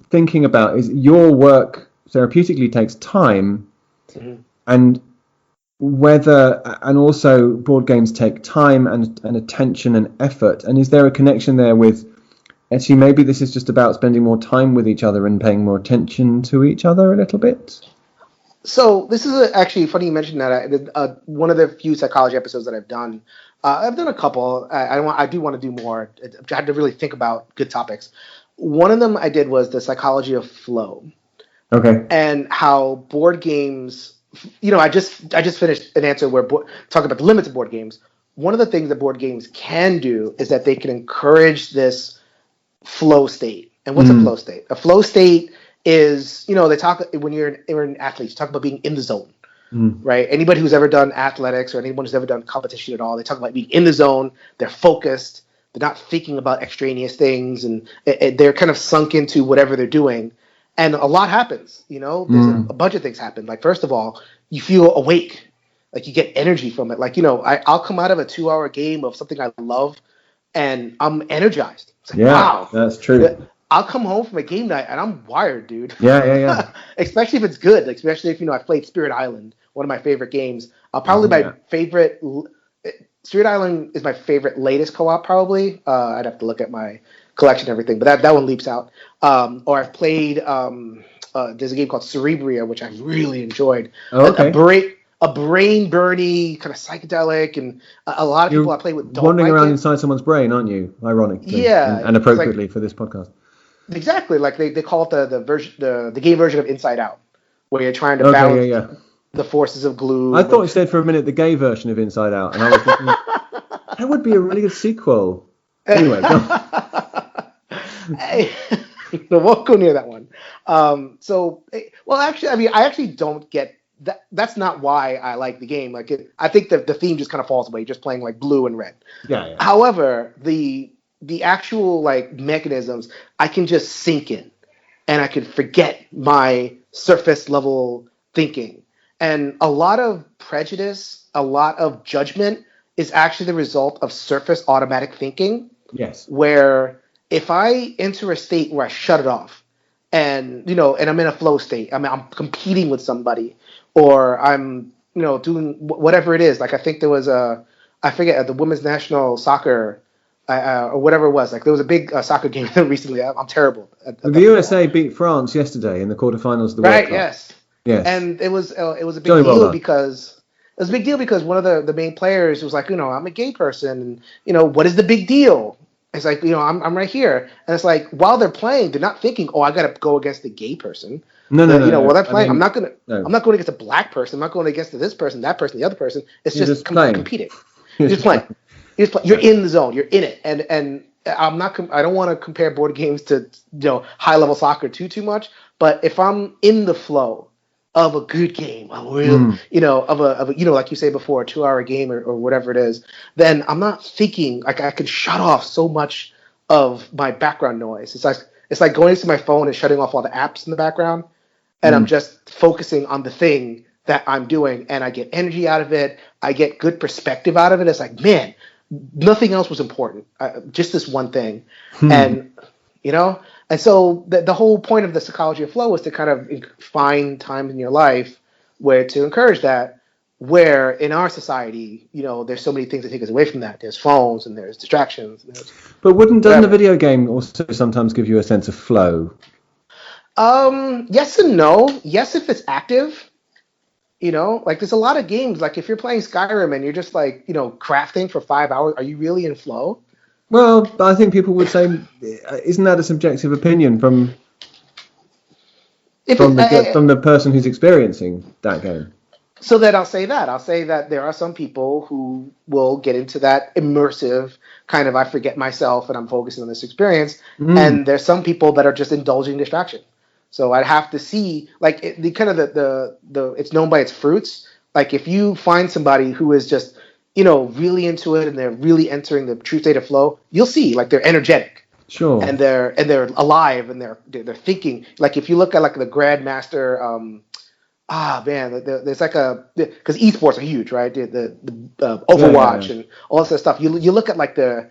Speaker 1: thinking about is your work therapeutically takes time, and also board games take time and attention and effort. And is there a connection there with actually maybe this is just about spending more time with each other and paying more attention to each other a little bit?
Speaker 2: So this is actually funny you mentioned that. One of the few psychology episodes that I've done a couple. I do want to do more. I had to really think about good topics. One of them I did was the psychology of flow.
Speaker 1: Okay.
Speaker 2: And how board games, I just finished an answer where talking about the limits of board games. One of the things that board games can do is that they can encourage this flow state. And what's a flow state? A flow state is, they talk when you're an athlete, you talk about being in the zone, right? Anybody who's ever done athletics or anyone who's ever done competition at all, they talk about being in the zone. They're focused. They're not thinking about extraneous things, and they're kind of sunk into whatever they're doing. And a lot happens, there's a bunch of things happen. Like, first of all, you feel awake, like you get energy from it. Like, I'll come out of a 2-hour game of something I love and I'm energized. It's like, wow,
Speaker 1: that's true.
Speaker 2: I'll come home from a game night and I'm wired, dude.
Speaker 1: Yeah.
Speaker 2: Especially if it's good. Like, especially if, I've played Spirit Island, one of my favorite games. My favorite, Spirit Island is my favorite latest co-op, probably. I'd have to look at my collection and everything, but that one leaps out. Or I've played there's a game called Cerebria, which I really enjoyed.
Speaker 1: Oh, okay.
Speaker 2: A brain burny, kind of psychedelic, and a lot of people I play with don't
Speaker 1: wandering
Speaker 2: like
Speaker 1: around
Speaker 2: it.
Speaker 1: inside someone's brain, aren't you? Ironically,
Speaker 2: yeah,
Speaker 1: and appropriately for this podcast.
Speaker 2: Exactly, like they call it the game version of Inside Out, where you're trying to balance the forces of glue.
Speaker 1: I thought you said for a minute the gay version of Inside Out, and I was thinking that would be a really good sequel. Anyway, go
Speaker 2: no, won't go near that one. Actually, I actually don't get that. That's not why I like the game. I think the theme just kind of falls away, just playing like blue and red.
Speaker 1: Yeah.
Speaker 2: However, the actual mechanisms, I can just sink in, and I can forget my surface level thinking. And a lot of prejudice, a lot of judgment is actually the result of surface automatic thinking.
Speaker 1: Yes.
Speaker 2: Where if I enter a state where I shut it off, and and I'm in a flow state, I'm competing with somebody, or I'm doing whatever it is. Like, I think there was I forget, the women's national soccer or whatever it was. Like, there was a big soccer game recently. I'm terrible.
Speaker 1: The USA beat France yesterday in the quarterfinals of the World Cup.
Speaker 2: Yes. And it was a big
Speaker 1: Johnny
Speaker 2: deal because was a big deal because one of the main players was like, I'm a gay person, and what is the big deal? It's like, I'm right here, and it's like while they're playing, they're not thinking, oh, I got to go against the gay person.
Speaker 1: No.
Speaker 2: While they're playing, I'm not
Speaker 1: no.
Speaker 2: going against a black person. I'm not going against this person, that person, the other person. It's just
Speaker 1: playing.
Speaker 2: competing. You're just playing. You're in the zone. You're in it, and I'm not. I don't want to compare board games to high level soccer too much. But if I'm in the flow of a good game, a real, of a like you say before, a 2-hour game or whatever it is, then I'm not thinking. Like I can shut off so much of my background noise. It's like going to my phone and shutting off all the apps in the background, and I'm just focusing on the thing that I'm doing, and I get energy out of it. I get good perspective out of it. It's like, man, nothing else was important. Just this one thing, and and so the whole point of the psychology of flow is to kind of find times in your life where to encourage that. Where in our society, there's so many things that take us away from that. There's phones and there's distractions.
Speaker 1: But doesn't a video game also sometimes give you a sense of flow?
Speaker 2: Yes and no. Yes, if it's active. Like there's a lot of games. Like if you're playing Skyrim and you're just like crafting for 5 hours, are you really in flow?
Speaker 1: Well, I think people would say, isn't that a subjective opinion from the person who's experiencing that game?
Speaker 2: So then I'll say that there are some people who will get into that immersive kind of I forget myself and I'm focusing on this experience, and there's some people that are just indulging distraction. So I'd have to see like the it's known by its fruits. Like if you find somebody who is just really into it and they're really entering the true state of flow, you'll see like they're energetic,
Speaker 1: sure,
Speaker 2: and they're alive and they're thinking. Like if you look at like the Grandmaster, there's like because esports are huge, right? The Overwatch and all this stuff. You look at like the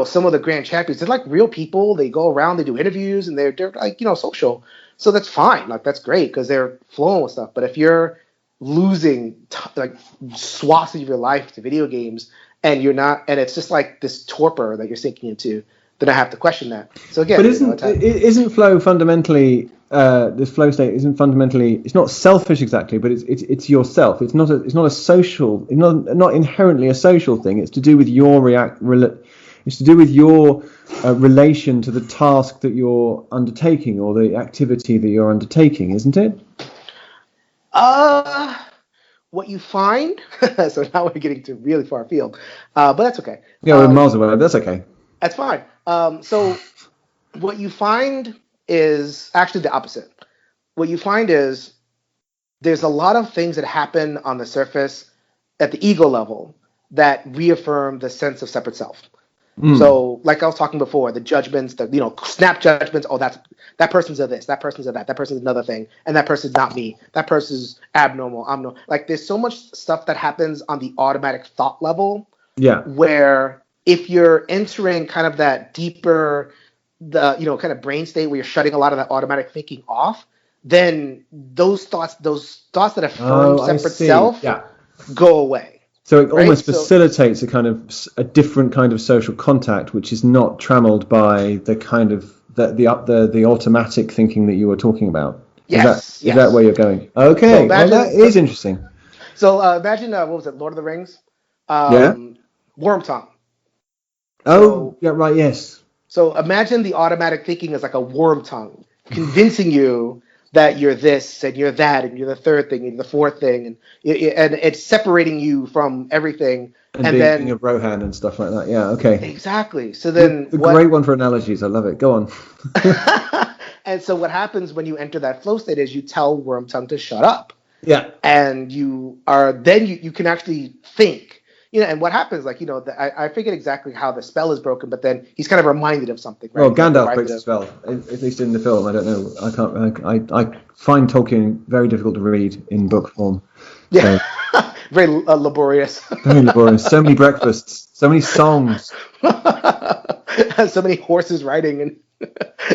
Speaker 2: some of the grand champions. They're like real people. They go around, they do interviews, and they're like social. So that's fine. Like that's great because they're flowing with stuff. But if you're losing like swaths of your life to video games and you're not, and it's just like this torpor that you're sinking into, then I have to question that. So again,
Speaker 1: but isn't flow fundamentally? This flow state isn't fundamentally. It's not selfish exactly, but it's yourself. It's not a social. It's not inherently a social thing. It's to do with your It's to do with your relation to the task that you're undertaking or the activity that you're undertaking, isn't it?
Speaker 2: What you find. So now we're getting to really far afield, but that's okay.
Speaker 1: Yeah, we're miles away. That's okay.
Speaker 2: That's fine. So what you find is actually the opposite. What you find is there's a lot of things that happen on the surface at the ego level that reaffirm the sense of separate self. So, like I was talking before, the judgments, the snap judgments. Oh, that person's a this, that person's a that person's another thing, and that person's not me. That person's abnormal. I'm no. Like, there's so much stuff that happens on the automatic thought level.
Speaker 1: Yeah.
Speaker 2: Where if you're entering kind of that deeper, kind of brain state where you're shutting a lot of that automatic thinking off, then those thoughts that affirm separate self, go away.
Speaker 1: So it almost facilitates a different kind of social contact, which is not trammeled by the kind of the automatic thinking that you were talking about.
Speaker 2: Yes.
Speaker 1: Is that where you're going? Okay, that is interesting.
Speaker 2: So imagine what was it, Lord of the Rings? Worm tongue.
Speaker 1: Right, yes.
Speaker 2: So imagine the automatic thinking is like a worm tongue, convincing you that you're this and you're that and you're the third thing and you're the fourth thing, and it's separating you from everything.
Speaker 1: And then being a Rohan and stuff like that. Yeah, okay.
Speaker 2: Exactly. So then
Speaker 1: great one for analogies. I love it. Go on.
Speaker 2: And so what happens when you enter that flow state is you tell worm tongue to shut up.
Speaker 1: Yeah.
Speaker 2: And you can actually think. And what happens, like, I forget exactly how the spell is broken, but then he's kind of reminded of something, right?
Speaker 1: Well, Gandalf breaks the spell, at least in the film. I don't know. I find Tolkien very difficult to read in book form.
Speaker 2: Yeah, so. Very laborious.
Speaker 1: Very laborious. So many breakfasts, so many songs.
Speaker 2: So many horses riding, and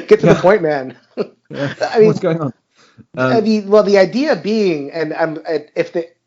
Speaker 2: get to the point, man.
Speaker 1: Yeah. I mean, what's going on?
Speaker 2: The idea being,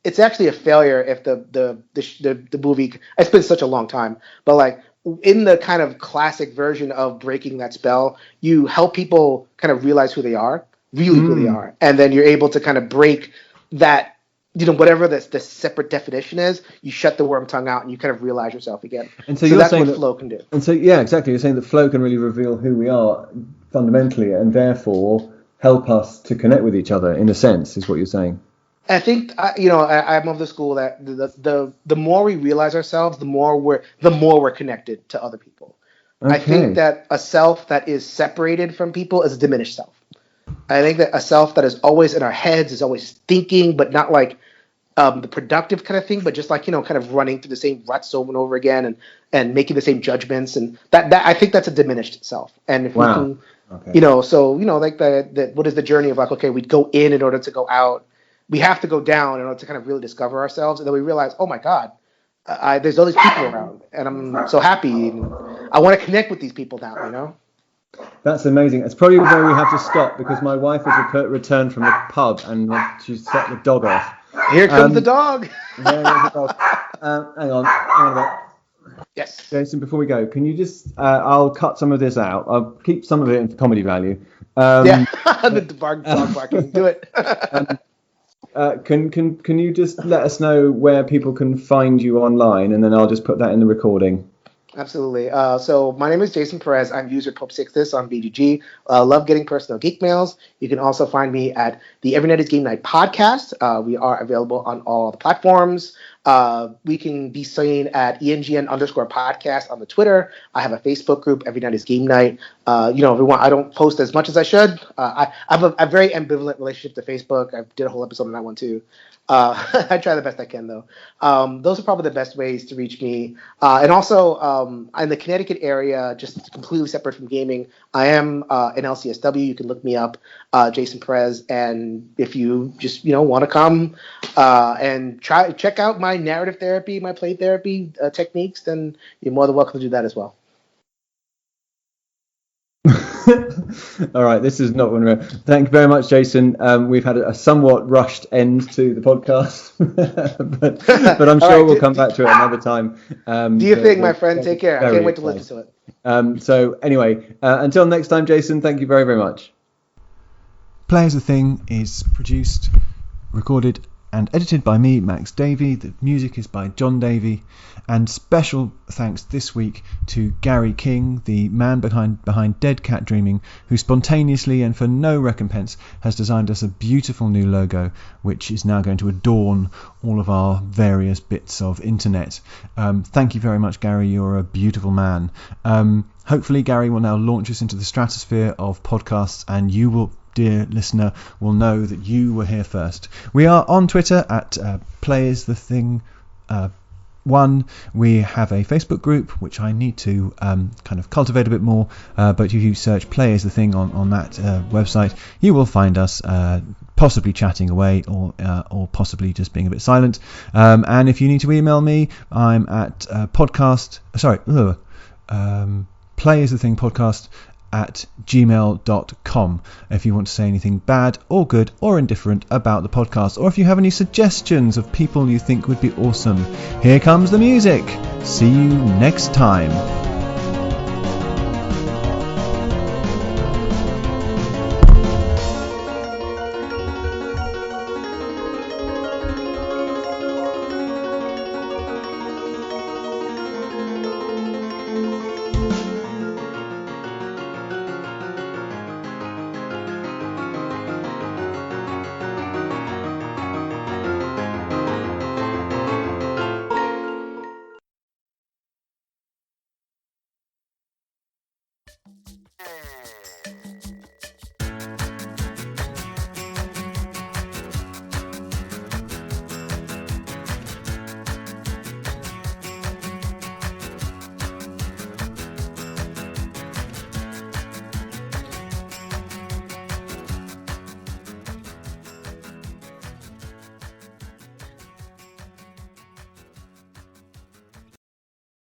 Speaker 2: it's actually a failure if the movie. It's been such a long time, but like in the kind of classic version of breaking that spell, you help people kind of realize who they are, really who they are, and then you're able to kind of break that whatever the separate definition is, you shut the worm tongue out and you kind of realize yourself again.
Speaker 1: And so
Speaker 2: that's what flow can do.
Speaker 1: And so, yeah, exactly. You're saying that flow can really reveal who we are fundamentally, and therefore help us to connect with each other, in a sense, is what you're saying.
Speaker 2: I think I'm of the school that the more we realize ourselves, the more we're connected to other people. Okay. I think that a self that is separated from people is a diminished self. I think that a self that is always in our heads, is always thinking, but not like the productive kind of thing, but just like, kind of running through the same ruts over and over again and making the same judgments. And that I think that's a diminished self. And if we can, like what is the journey of like, okay, we go in order to go out. We have to go down in order to kind of really discover ourselves. And then we realize, oh my God, there's all these people around and I'm so happy. And I want to connect with these people now,
Speaker 1: That's amazing. It's probably where we have to stop because my wife has returned from the pub and she's set the dog off.
Speaker 2: Here comes the dog.
Speaker 1: There's the dog. Hang on a bit.
Speaker 2: Yes.
Speaker 1: Jason, before we go, can you just, I'll cut some of this out. I'll keep some of it in comedy value.
Speaker 2: The dog barking. Do it.
Speaker 1: Can you just let us know where people can find you online, and then I'll just put that in the recording.
Speaker 2: Absolutely. So my name is Jason Perez. I'm user Pope66 on BGG. Love getting personal geek mails. You can also find me at the Every Night is Game Night podcast. We are available on all the platforms. We can be seen at ENGN_podcast on the Twitter. I have a Facebook group, Every Night is Game Night. Everyone, I don't post as much as I should. I have a very ambivalent relationship to Facebook. I did a whole episode on that one too. I try the best I can, though. Those are probably the best ways to reach me. And also, in the Connecticut area, just completely separate from gaming, I am an LCSW. You can look me up, Jason Perez. And if you just want to come and check out my narrative therapy, my play therapy techniques, then you're more than welcome to do that as well.
Speaker 1: All right, this is not one. Thank you very much, Jason. We've had a somewhat rushed end to the podcast, but I'm sure we'll come back to it another time.
Speaker 2: Do you think, my friend? Take care. I can't wait to listen to it.
Speaker 1: So anyway, until next time, Jason, thank you very, very much. Play As a Thing is produced, recorded and edited by me, Max Davie. The music is by John Davie. And special thanks this week to Gary King, the man behind Dead Cat Dreaming, who spontaneously and for no recompense has designed us a beautiful new logo, which is now going to adorn all of our various bits of internet. Thank you very much, Gary. You're a beautiful man. Hopefully, Gary will now launch us into the stratosphere of podcasts, and you will, dear listener, will know that you were here first. We are on Twitter at PlayIsTheThing1. We have a Facebook group which I need to kind of cultivate a bit more, but if you search Play Is The Thing on that website, you will find us possibly chatting away or possibly just being a bit silent. And if you need to email me, I'm at PlayIsTheThingPodcast at gmail.com if you want to say anything bad or good or indifferent about the podcast, or if you have any suggestions of people you think would be awesome. Here comes the music. See you next time.